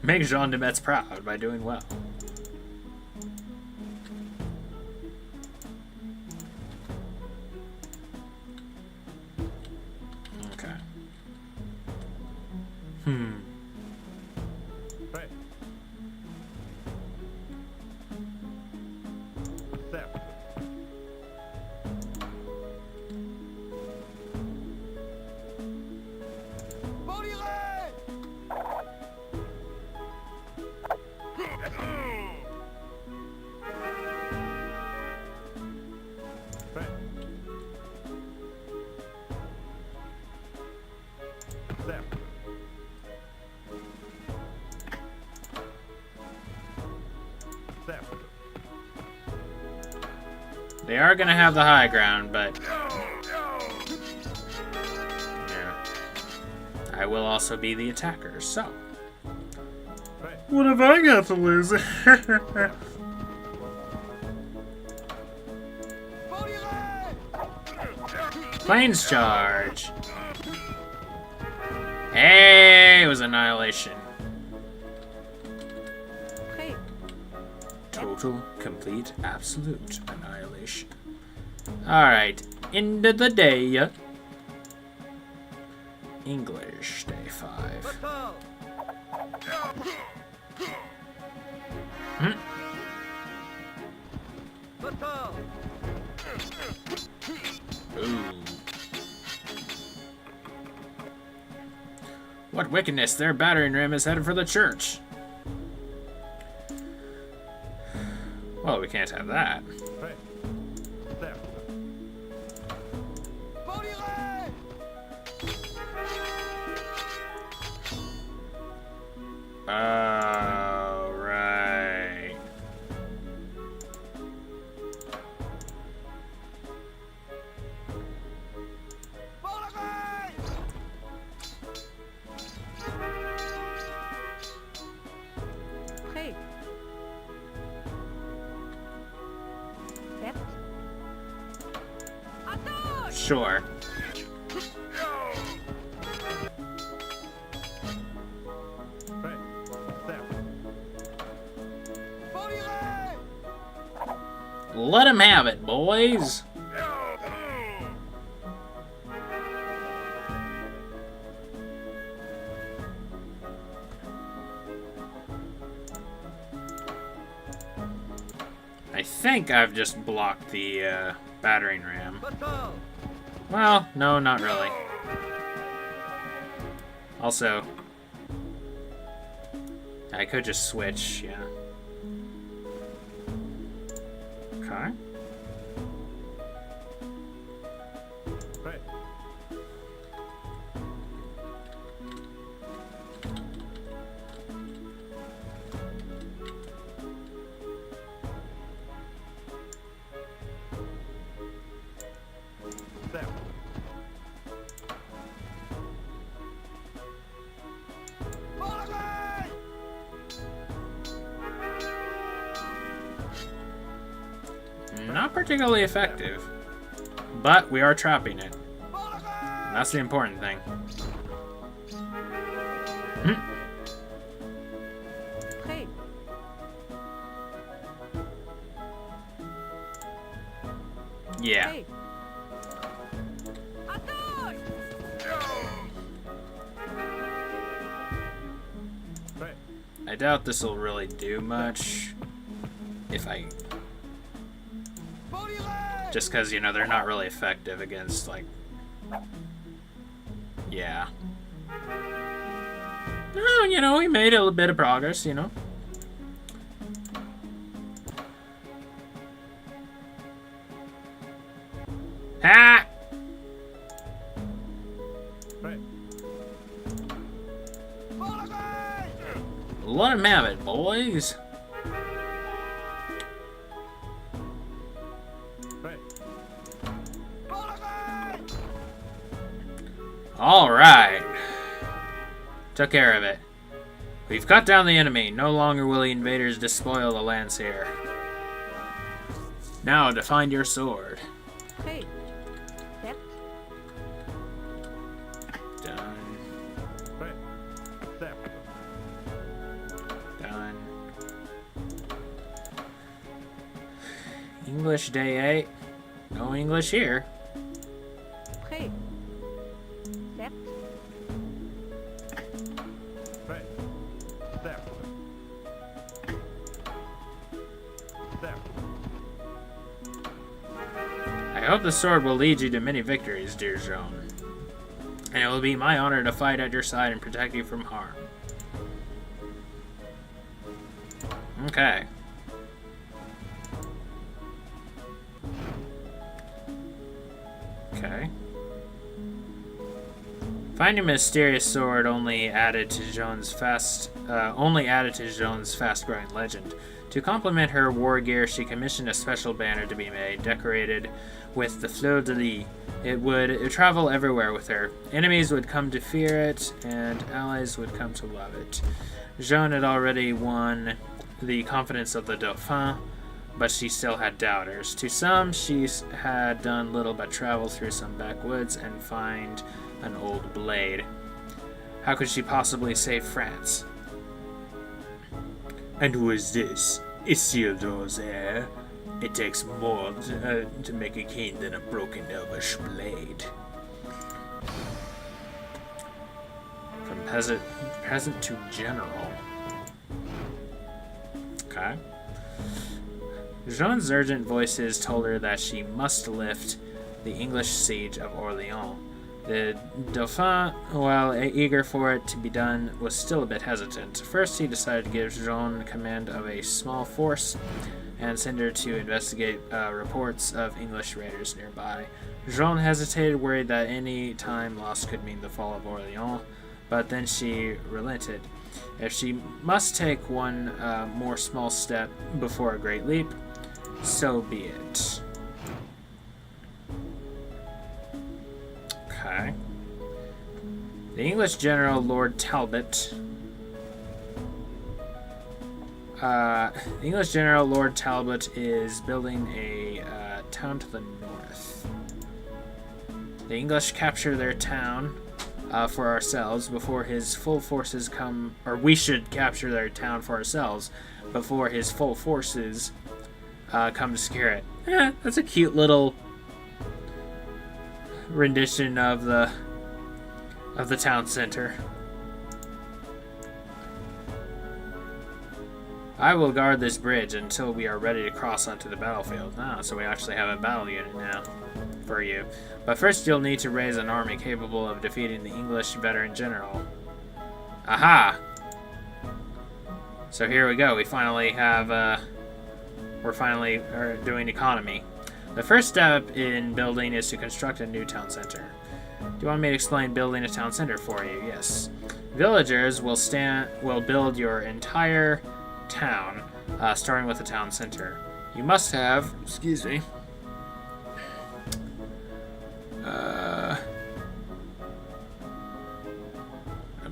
Make Jean de Metz proud by doing well. Okay. Prêt. Step. Body line! Prêt. Step. They are gonna have the high ground, but yeah. I will also be the attacker, so. Right. What have I got to lose? Planes charge. Hey, it was annihilation. Prêt. Total, complete, absolute annihilation. Alright, end of the day. English, day 5. Hmm? Ooh. What wickedness! Their battering ram is headed for the church. Well, we can't have that. Right. Step. Oh, right. Prêt. Sept. Sure. Right. Step. Let him have it, boys. I think I've just blocked the battering ram. Well, no, not really. Also, I could just switch, yeah. Okay. Right. Step. Not particularly effective, but we are trapping it. And that's the important thing. Hmm. Prêt. Yeah. Prêt. Right. I doubt this will really do much. If I... Just because, you know, they're not really effective against, like... Yeah. No, you know, we made a bit of progress, you know. Ha! Right. Let him have it, boys. Right. All right. Took care of it. We've cut down the enemy. No longer will the invaders despoil the lands here. Now to find your sword. Prêt. Sept. Done. Right. Step. Done. English day 8. No English here. Prêt. Sept. Right. Step. Step. I hope the sword will lead you to many victories, dear Joan. And it will be my honor to fight at your side and protect you from harm. Okay. Okay. Finding a mysterious sword only added to Joan's fast growing legend. To complement her war gear, she commissioned a special banner to be made, decorated with the fleur-de-lis. It would travel everywhere with her. Enemies would come to fear it, and allies would come to love it. Jeanne had already won the confidence of the Dauphin, but she still had doubters. To some, she had done little but travel through some backwoods and find an old blade. How could she possibly save France? And who is this? Isildur's heir? It takes more to make a king than a broken elvish blade. From peasant to general. Okay. Jeanne's urgent voices told her that she must lift the English siege of Orleans. The Dauphin, while eager for it to be done, was still a bit hesitant. First, he decided to give Jeanne command of a small force and send her to investigate reports of English raiders nearby. Jeanne hesitated, worried that any time lost could mean the fall of Orleans, but then she relented. If she must take one more small step before a great leap, so be it. Okay. The English general, Lord Talbot. Is building a town to the north. The English capture their town for ourselves before his full forces come, or we should capture their town for ourselves before his full forces come to secure it. That's a cute little rendition of the town center. I will guard this bridge until we are ready to cross onto the battlefield. So we actually have a battle unit now for you. But first you'll need to raise an army capable of defeating the English veteran general. Aha! So here we go. We finally have, we're finally doing economy. The first step in building is to construct a new town center. Do you want me to explain building a town center for you? Yes. Villagers will build your entire town, starting with the town center. You must have, excuse me, a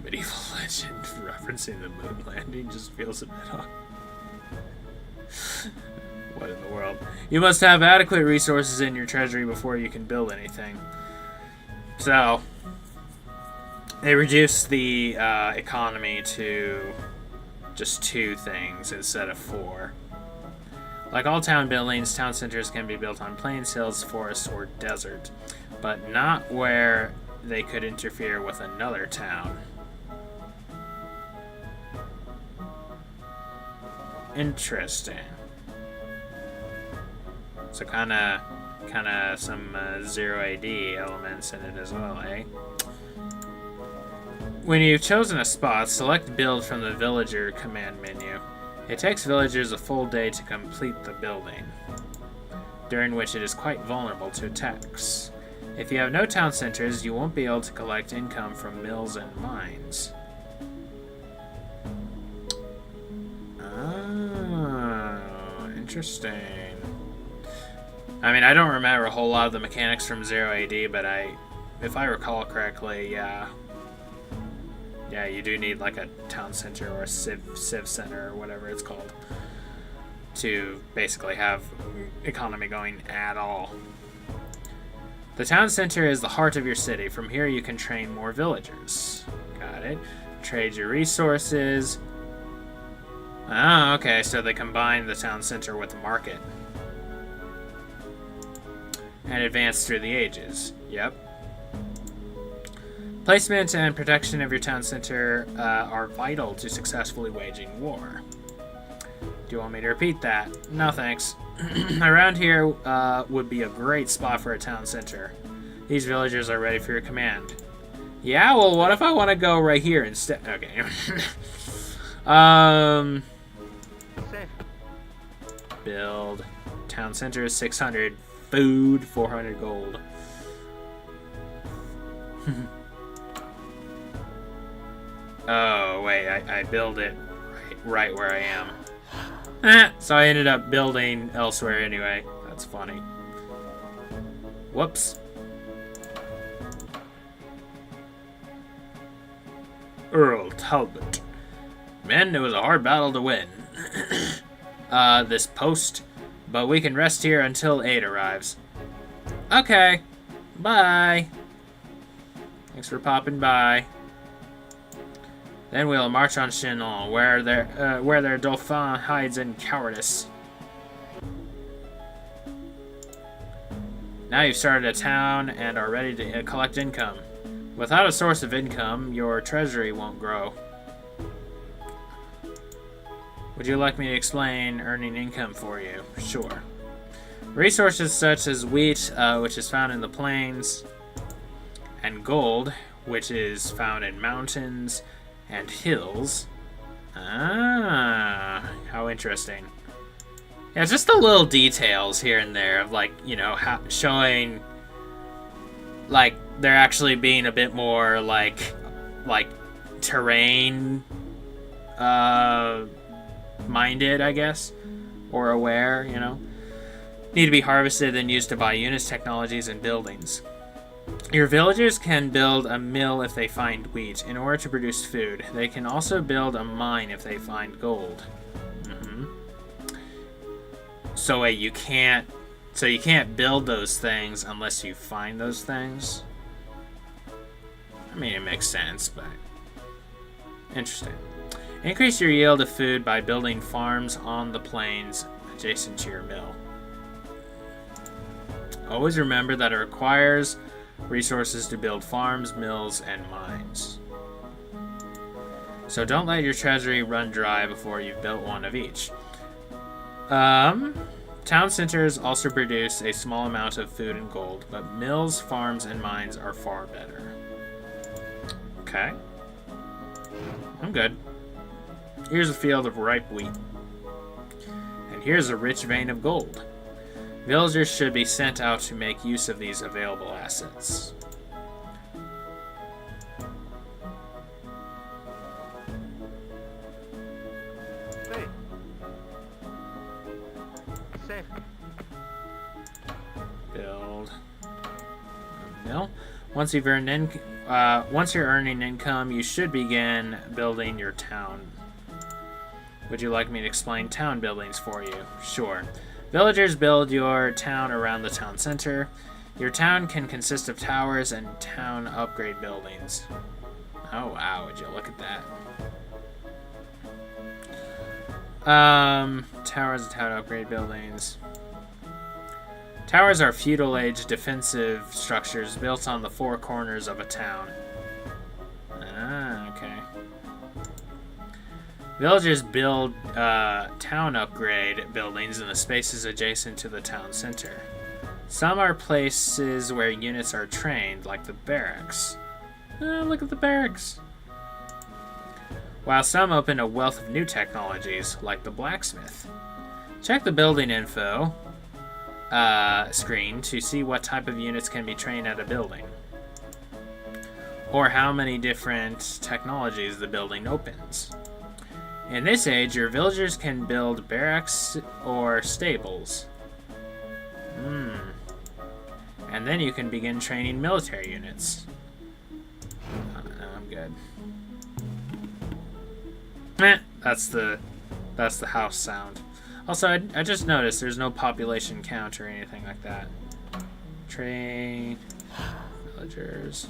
medieval legend referencing the moon landing just feels a bit odd. What in the world? You must have adequate resources in your treasury before you can build anything. So, they reduced the economy to just 2 things instead of 4. Like all town buildings, town centers can be built on plains, hills, forests, or desert, but not where they could interfere with another town. Interesting. So kind of some 0 AD elements in it as well, eh? When you've chosen a spot, select Build from the Villager command menu. It takes villagers a full day to complete the building, during which it is quite vulnerable to attacks. If you have no town centers, you won't be able to collect income from mills and mines. Oh, interesting. I mean, I don't remember a whole lot of the mechanics from 0 AD, but if I recall correctly, yeah, you do need like a town center or a civ center or whatever it's called to basically have economy going at all. The town center is the heart of your city. From here you can train more villagers. Got it. Trade your resources. Ah, okay, so they combine the town center with the market. And advance through the ages. Yep. Placement and protection of your town center are vital to successfully waging war. Do you want me to repeat that? No, thanks. Around here would be a great spot for a town center. These villagers are ready for your command. Yeah, well, what if I want to go right here instead? Okay. Build. Town center is 600. Food, 400 gold. Oh, wait, I build it right where I am. So I ended up building elsewhere anyway. That's funny. Whoops. Earl Talbot. Men, it was a hard battle to win. This post, but we can rest here until aid arrives. Okay. Bye. Thanks for popping by. Then we'll march on Chinon, where their Dauphin hides in cowardice. Now you've started a town and are ready to collect income. Without a source of income, your treasury won't grow. Would you like me to explain earning income for you? Sure. Resources such as wheat, which is found in the plains, and gold, which is found in mountains and hills. Ah, how interesting. Yeah, just the little details here and there of, like, you know, showing, like, they're actually being a bit more, like terrain, minded, I guess, or aware, you know. Need to be harvested and used to buy units, technologies, and buildings. Your villagers can build a mill if they find wheat in order to produce food. They can also build a mine if they find gold. So wait, you can't build those things unless you find those things? I mean, it makes sense, but interesting. Increase your yield of food by building farms on the plains adjacent to your mill. Always remember that it requires resources to build farms, mills, and mines. So don't let your treasury run dry before you've built one of each. Town centers also produce a small amount of food and gold, but mills, farms, and mines are far better. Okay. I'm good. Here's a field of ripe wheat. And here's a rich vein of gold. Villagers should be sent out to make use of these available assets. Hey. Safe. Build a mill. Once you're earning income, you should begin building your town. Would you like me to explain town buildings for you? Sure. Villagers build your town around the town center. Your town can consist of towers and town upgrade buildings. Oh wow, would you look at that? Towers and town upgrade buildings. Towers are feudal age defensive structures built on the four corners of a town. Ah, okay. Villagers build town upgrade buildings in the spaces adjacent to the town center. Some are places where units are trained, like the barracks. Look at the barracks. While some open a wealth of new technologies, like the blacksmith. Check the building info screen to see what type of units can be trained at a building, or how many different technologies the building opens. In this age, your villagers can build barracks or stables. And then you can begin training military units. I'm good. That's the house sound. Also, I just noticed there's no population count or anything like that. Train villagers.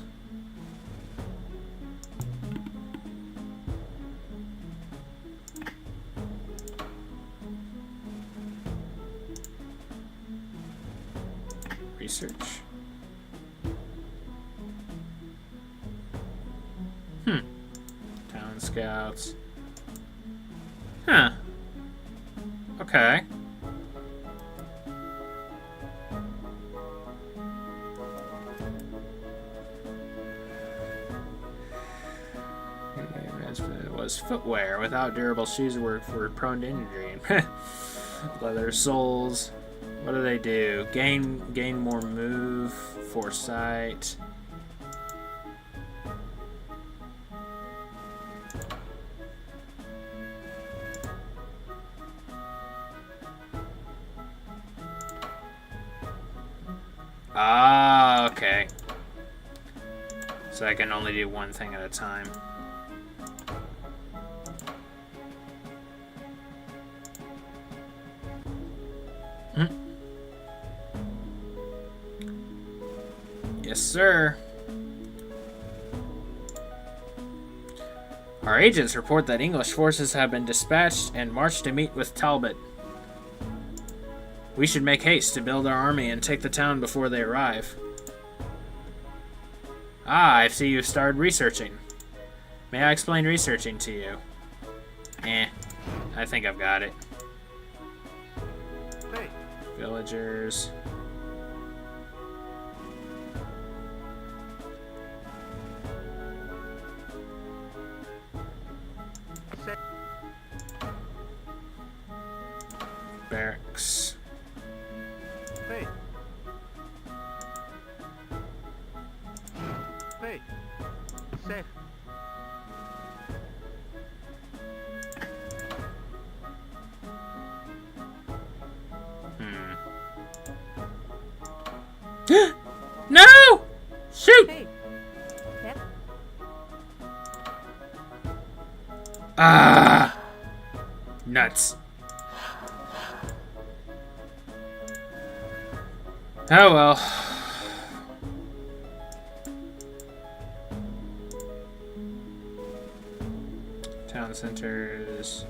Research. Town scouts. Huh. Okay. It was footwear. Without durable shoes, were prone to injury. Leather soles. What do they do? Gain more move, foresight. Ah, okay. So I can only do one thing at a time. Yes, sir. Our agents report that English forces have been dispatched and marched to meet with Talbot. We should make haste to build our army and take the town before they arrive. Ah, I see you've started researching. May I explain researching to you? I think I've got it. Hey. Villagers. Say. Barracks. Hey. Hey. Say. No! Shoot! Hey. Step. Ah! Nuts. Oh well. Town centers.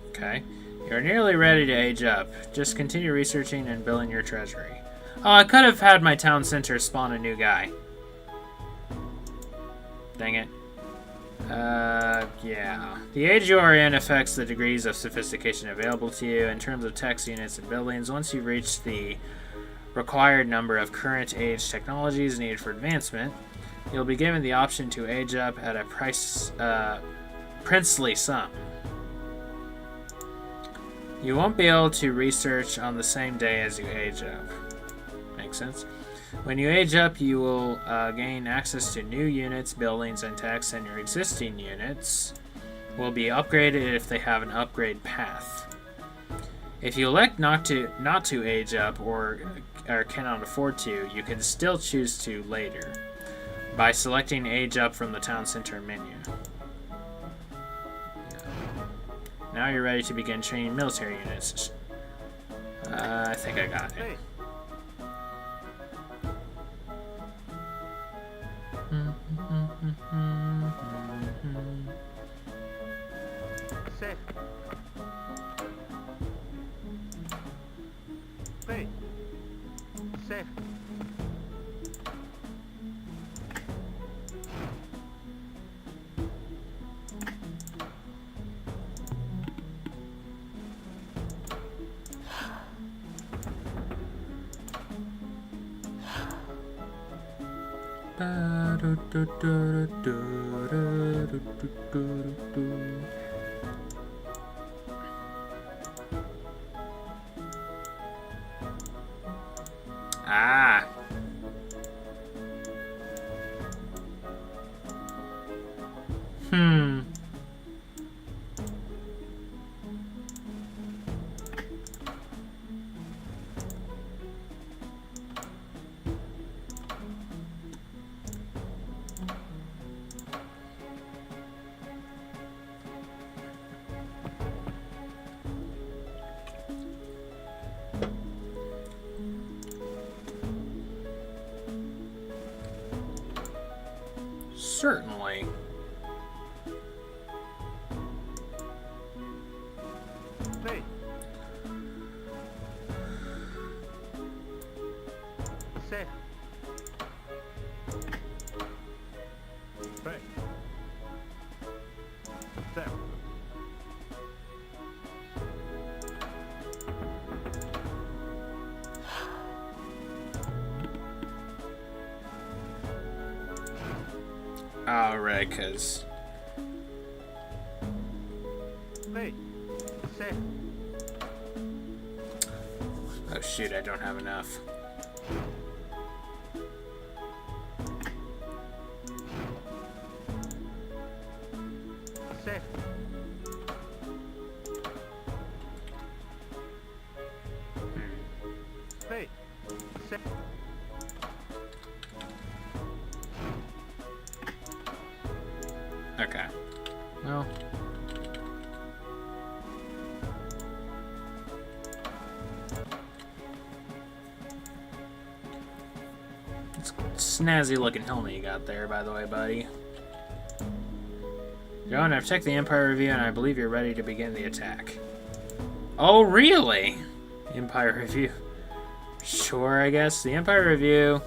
Okay. You're nearly ready to age up. Just continue researching and building your treasury. Oh, I could have had my town center spawn a new guy. Dang it. Yeah. The age you are in affects the degrees of sophistication available to you in terms of text units and buildings. Once you reach the required number of current age technologies needed for advancement, you'll be given the option to age up at a princely sum. You won't be able to research on the same day as you age up. Makes sense. When you age up, you will gain access to new units, buildings, and texts, and your existing units will be upgraded if they have an upgrade path. If you elect not to age up or cannot afford to, you can still choose to later by selecting Age Up from the Town Center menu. Now you're ready to begin training military units. I think I got it. Hey. Say. Hey. Say. Ah. Certainly. Hey. Say. Hey. Say. Alright, cause Hey. Say. Oh shoot, I don't have enough. C'est. Prêt. C'est. Okay. Well. It's a snazzy looking helmet you got there, by the way, buddy. John, I've checked the Empire Review and I believe you're ready to begin the attack. Oh, really? Empire Review. Sure, I guess. The Empire Review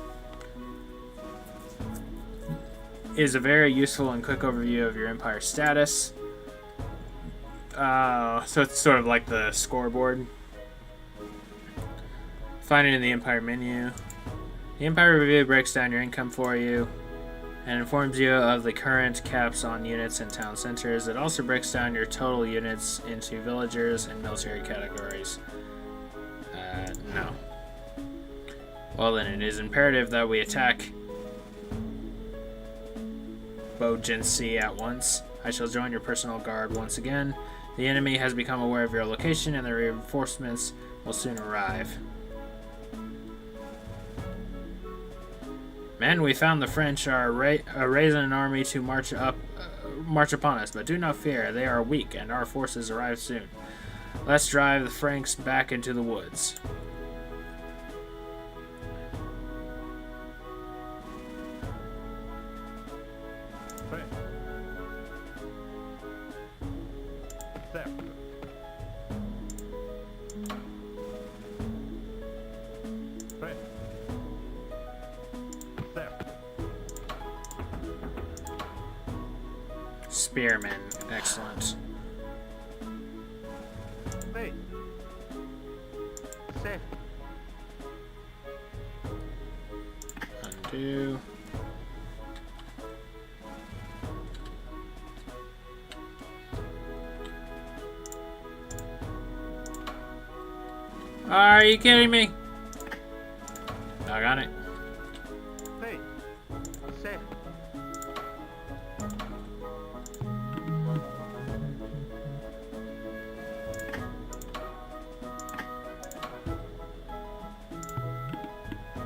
is a very useful and quick overview of your Empire status. So it's sort of like the scoreboard. Find it in the Empire menu. The Empire Review breaks down your income for you and informs you of the current caps on units and town centers. It also breaks down your total units into villagers and military categories. No. Well, then it is imperative that we attack Bogency at once. I shall join your personal guard once again. The enemy has become aware of your location and the reinforcements will soon arrive. Men, we found the French are raising an army to march upon us, but do not fear, they are weak, and our forces arrive soon. Let's drive the Franks back into the woods. Prêt. Certes. Prêt. Certes. Spearmen, excellent. Prêt. C'est. Undo. Are you kidding me? Doggone it. Prêt. C'est.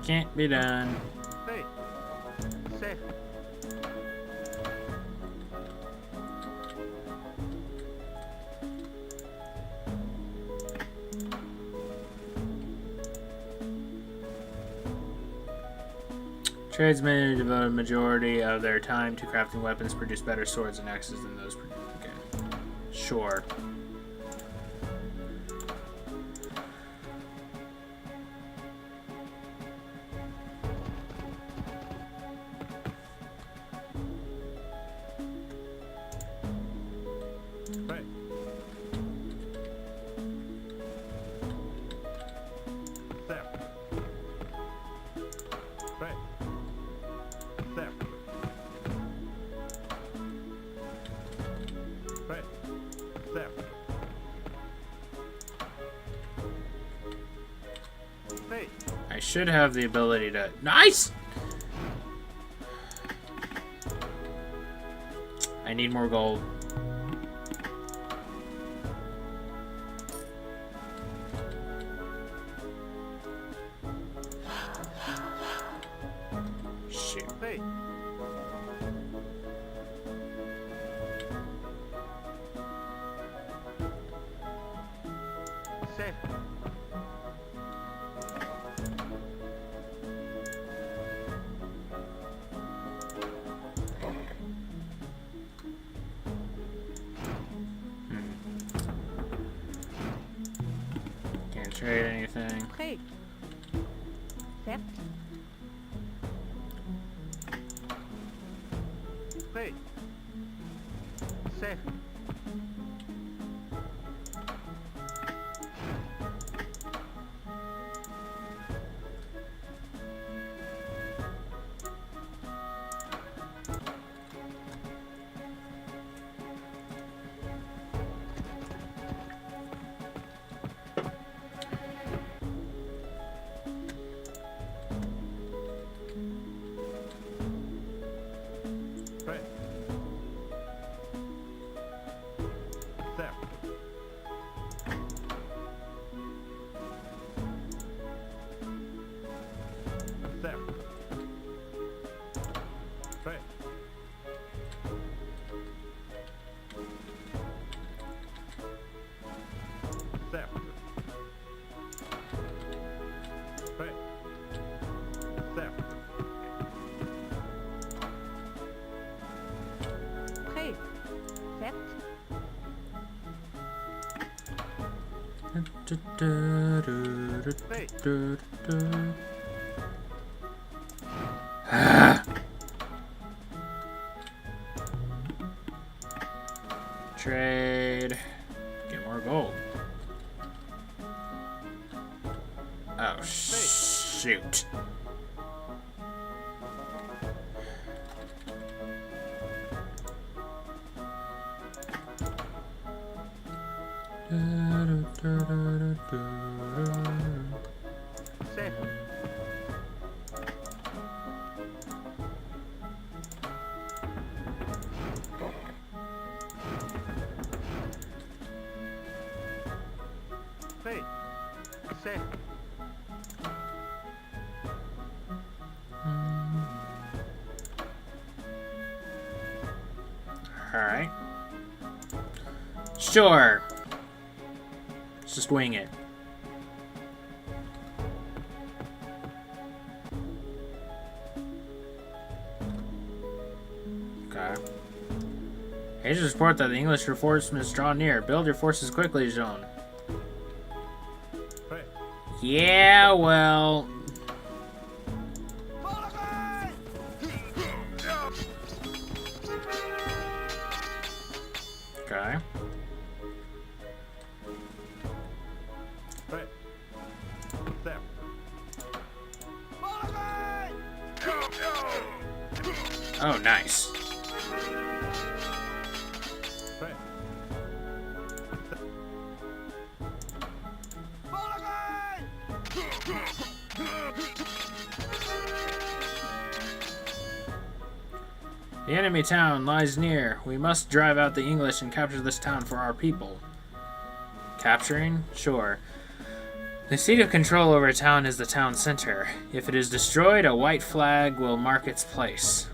Can't be done. Prêt. C'est. Tradesmen devote a majority of their time to crafting weapons, produce better swords and axes than those. Okay. Sure. Prêt. Certes. Prêt. Certes. Prêt. Certes. Prêt. I should have the ability to. Nice! I need more gold. Shoot. Prêt. C'est. Can't trade anything. Prêt. Certes. Prêt. C'est. Prêt. Certes. Certes. Prêt. Certes. Prêt. Certes. Prêt. Certes. Trade. Get more gold. Oh, shoot. Certes. Prêt. Certes. Alright. Sure. Let's just wing it. Okay. Agents report that the English reinforcements draw near. Build your forces quickly, Jean. Prêt. Yeah, well... Okay. Prêt. Certes. Oh, nice. Prêt. The enemy town lies near. We must drive out the English and capture this town for our people. Capturing? Sure. The seat of control over a town is the town center. If it is destroyed, a white flag will mark its place.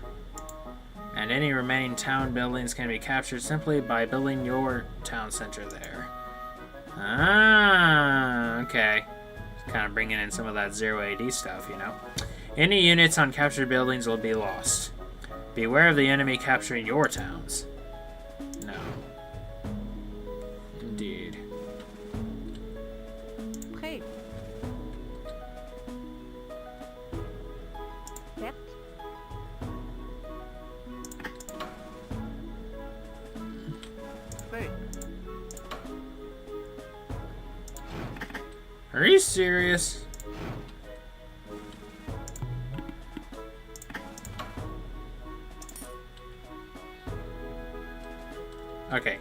And any remaining town buildings can be captured simply by building your town center there. Ah, okay. Kind of bringing in some of that 0 AD stuff, you know. Any units on captured buildings will be lost. Beware of the enemy capturing your towns. No. Indeed. Prêt. Certes. Prêt. Are you serious? Okay.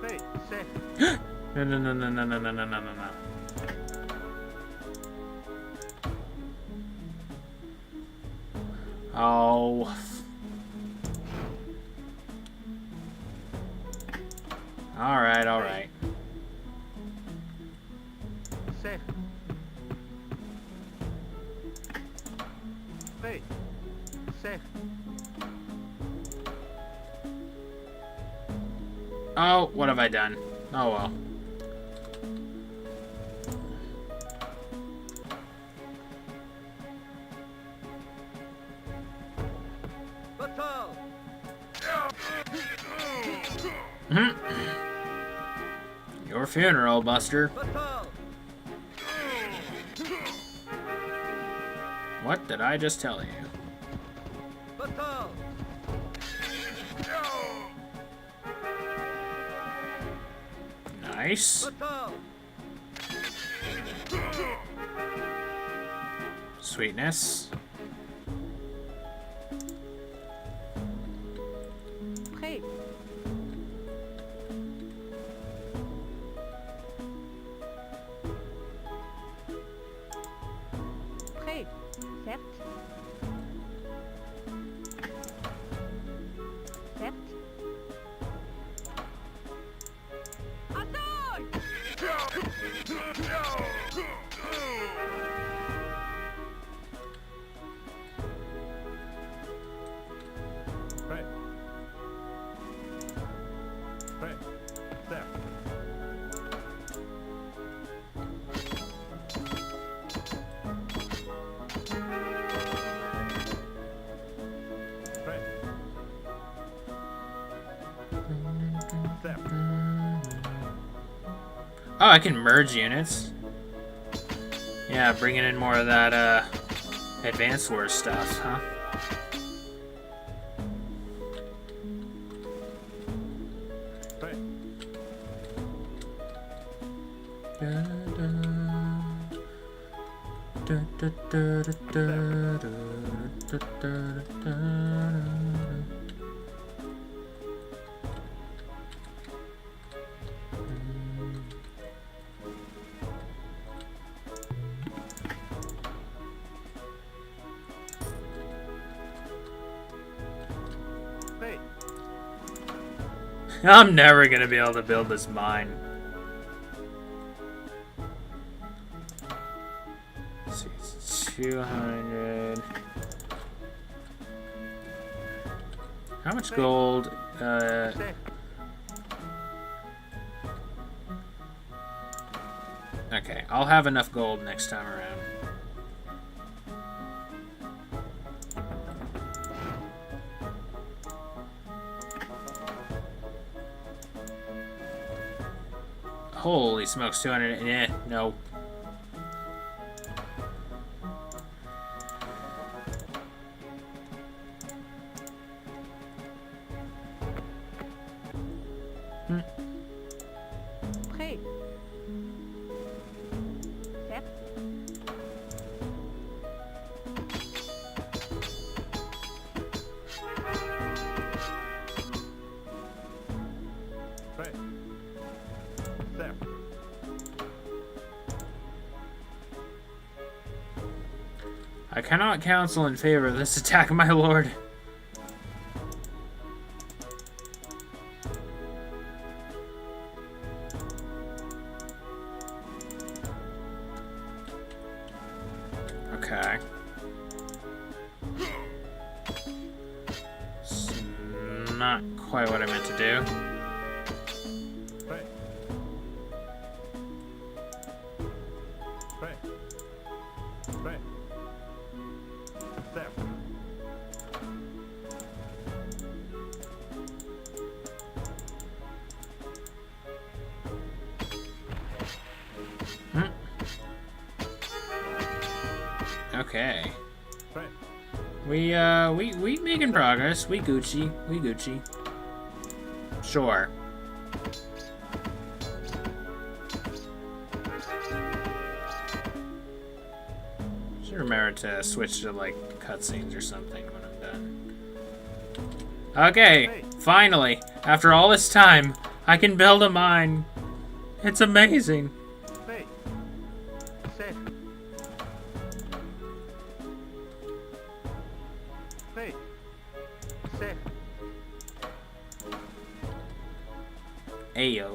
Prêt. Certes. No, no, no, no, no, no, no, no, no, no, no. Oh. Alright, alright. Certes. Prêt. Certes. Oh, what have I done? Oh well. Batal. Your funeral, Buster. Batal. What did I just tell you? Batal. Nice. Batal. Sweetness. Prêt. Prêt. Certes. Oh, I can merge units. Yeah, bringing in more of that, Advanced Wars stuff, huh? Prêt. Prêt. I'm never gonna be able to build this mine. Let's see, it's 200. How much gold? Set. Okay, I'll have enough gold next time around. Holy smokes, 200. No. Prêt. Certes. Prêt. Certo. I cannot counsel in favor of this attack, my lord. Okay. It's not quite what I meant to do. Prêt. Prêt. Prêt. Certo. Okay. Prêt. We making progress. We Gucci. We Gucci. Sure. Should remember to switch to like cutscenes or something when I'm done. Okay, finally, after all this time, I can build a mine. It's amazing. Prêt. Set. Prêt. Set. Ayo.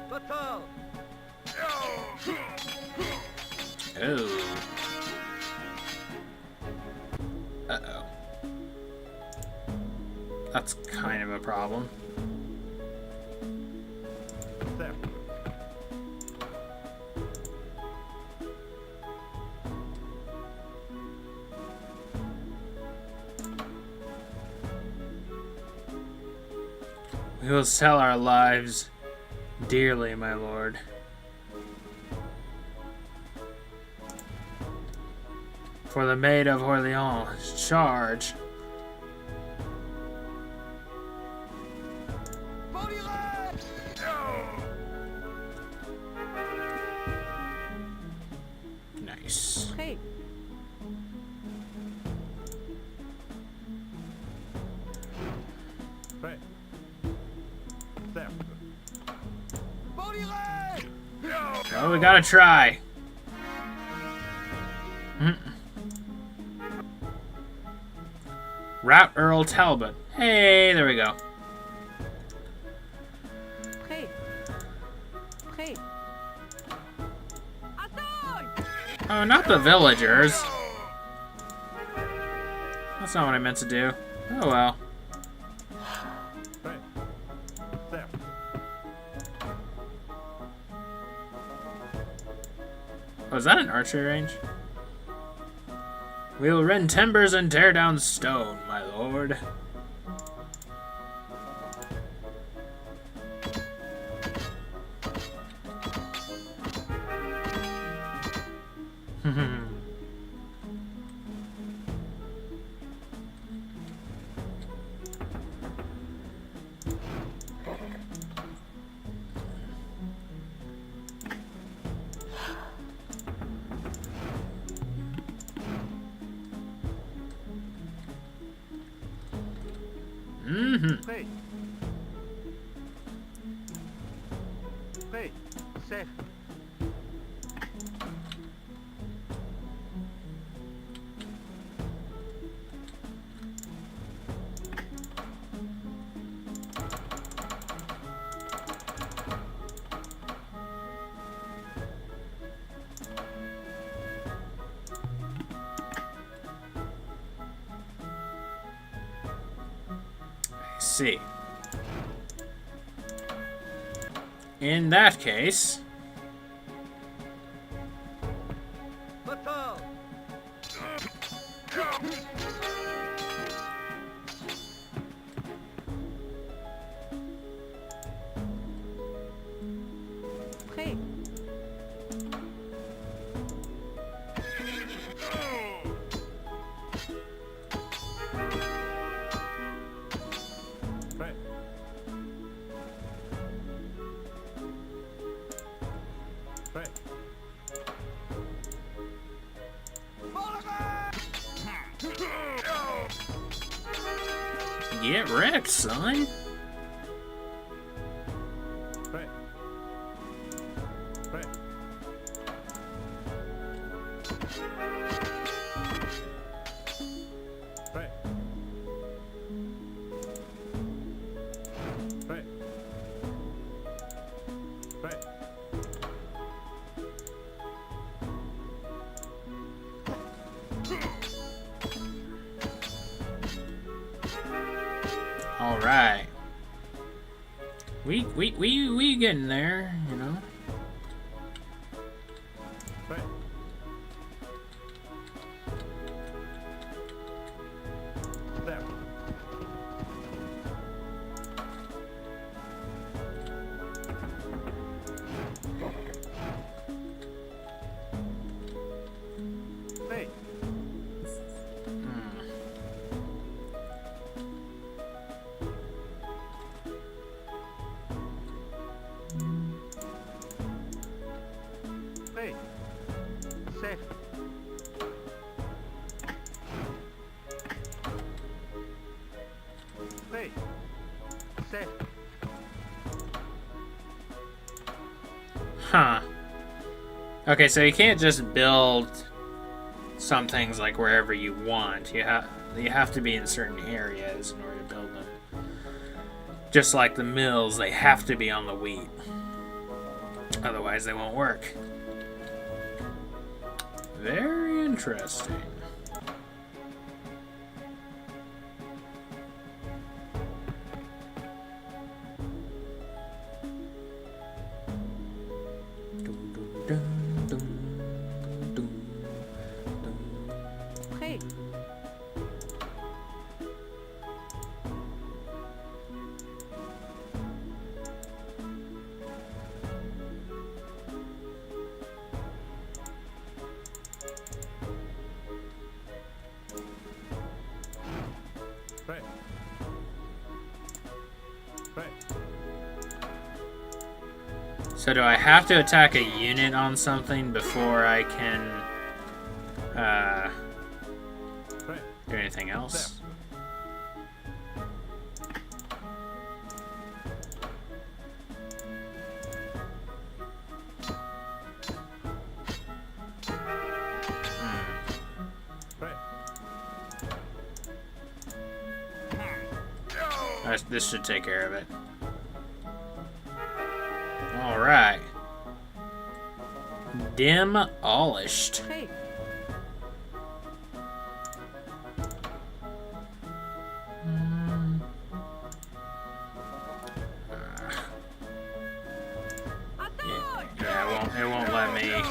Bataille. Oh. Uh-oh. That's kind of a problem. Certo. We will sell our lives dearly, my lord. For the Maid of Orleans, charge. Nice. Prêt. Prêt. Certo. Oh, we gotta try. Route Earl Talbot. Hey, there we go. Prêt. Prêt. Attends! Oh, not the villagers. That's not what I meant to do. Oh well. Prêt. Certo. Oh, is that an archery range? We'll rend timbers and tear down stone, my lord. Prêt. Prêt. Certo. See. In that case, Batal. Prêt. Prêt. Prêt. get wrecked, son. Prêt. Prêt. Prêt. Prêt. Prêt. All right. We getting there, you know. Prêt. Step. Prêt. Prêt. Certo. Prêt. Certo. Huh. Okay, so you can't just build some things like wherever you want. You have to be in certain areas in order to build them. Just like the mills, they have to be on the wheat. Otherwise, they won't work. Very interesting. Prêt. Prêt. Prêt. So do I have to attack a unit on something before I can Prêt. do anything else? Prêt. This should take care of it. Alright. Demolished. Prêt. Yeah, it won't let me.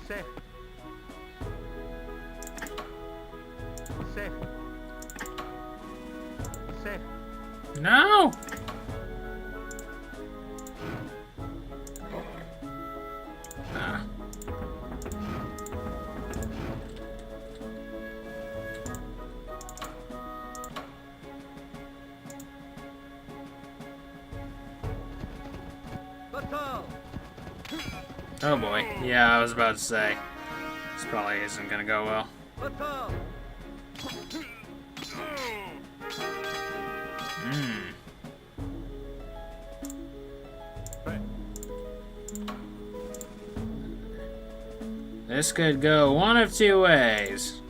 Safe. Safe. Safe. No! Ah. Oh boy. Yeah, I was about to say. This probably isn't gonna go well. Hmm. Right. This could go one of two ways.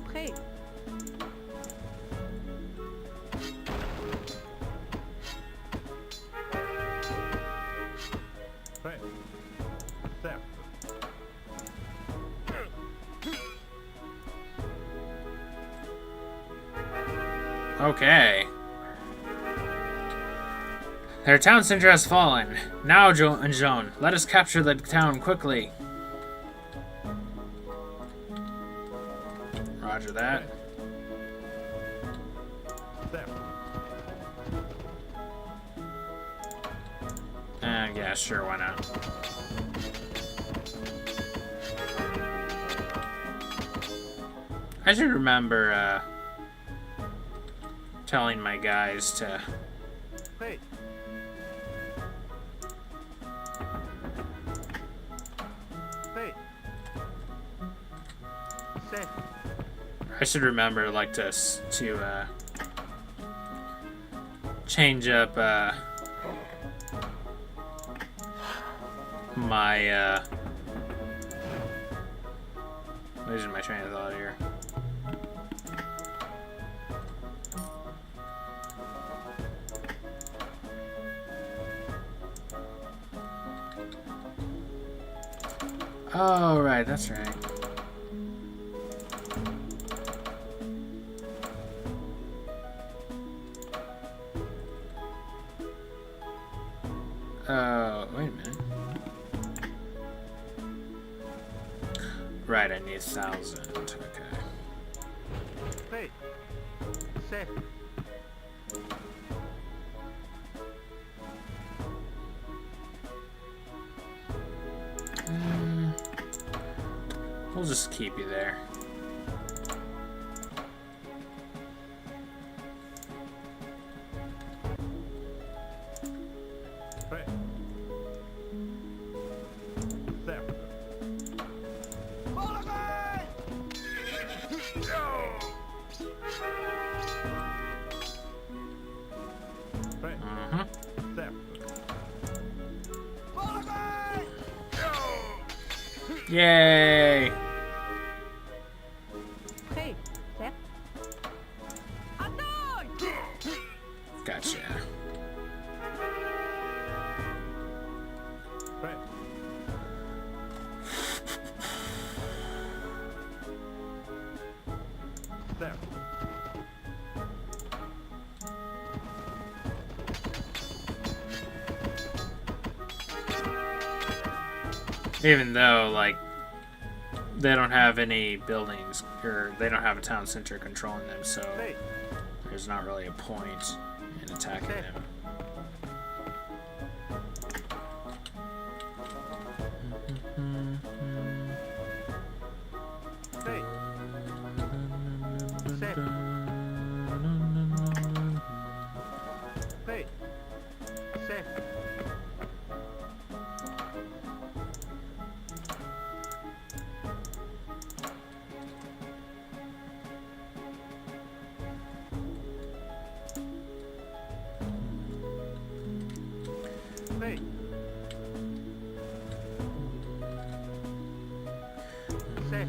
Prêt. Right. There. Okay. Their town center has fallen. Now, Joan, let us capture the town quickly. Roger that. There. Yeah, sure, why not? I should remember, telling my guys to... Hey. Hey. Safe. I should remember, like, to change up, my, losing my train of thought here. Oh, right, that's right. Wait a minute. Right, I need 1,000. Okay. Hey. Safe. We'll just keep you there. Right. There. Right. There. Yay! Prêt. There. Gotcha. Right. There. Even though, like, they don't have any buildings, or they don't have a town center controlling them, so Hey. there's not really a point in attacking Okay. them. Hey. Safe. Hey. Safe. Hey. Safe.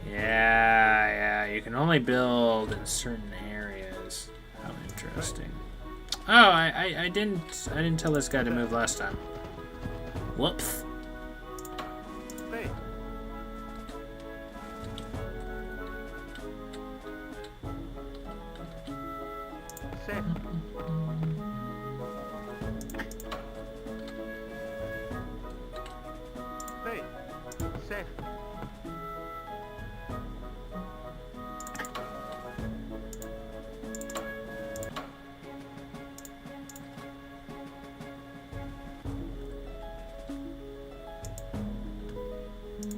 Yeah, you can only build in certain areas. How interesting. Oh, I didn't tell this guy to move last time. Whoops. Safe.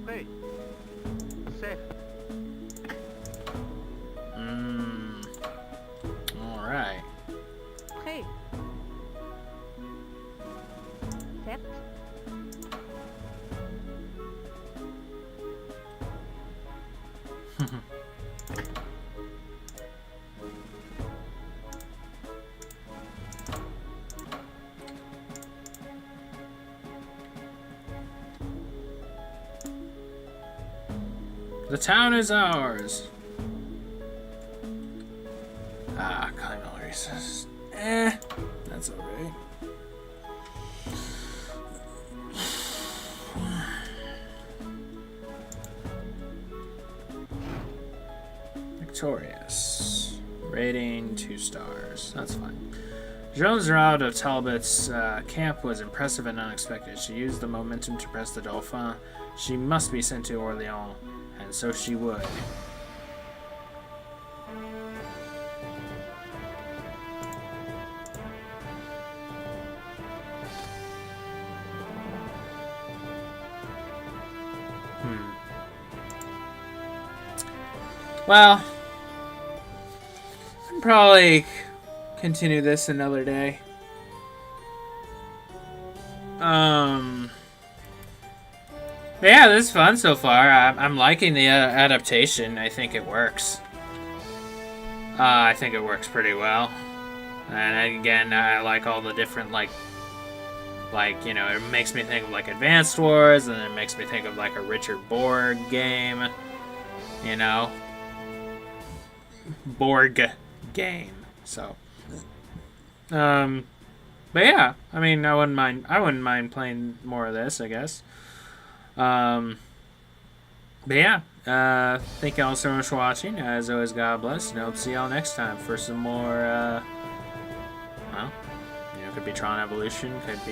Prêt. Safe. All right. Prêt. Set. The town is ours. Climate races. That's alright. Victorious. Rating 2 stars. That's fine. Joan's route of Talbot's camp was impressive and unexpected. She used the momentum to press the Dauphin. She must be sent to Orleans, and so she would. Well, I'll probably continue this another day. But yeah, this is fun so far. I'm liking the adaptation. I think it works. I think it works pretty well. And again, I like all the different, like, you know, it makes me think of, like, Advanced Wars, and it makes me think of, like, a Richard Borg game. You know? Borg game. So. But yeah, I mean, I wouldn't mind playing more of this, I guess. But yeah, thank you all so much for watching. As always, God bless, and I hope to see y'all next time for some more, well, you know, could be Tron Evolution, could be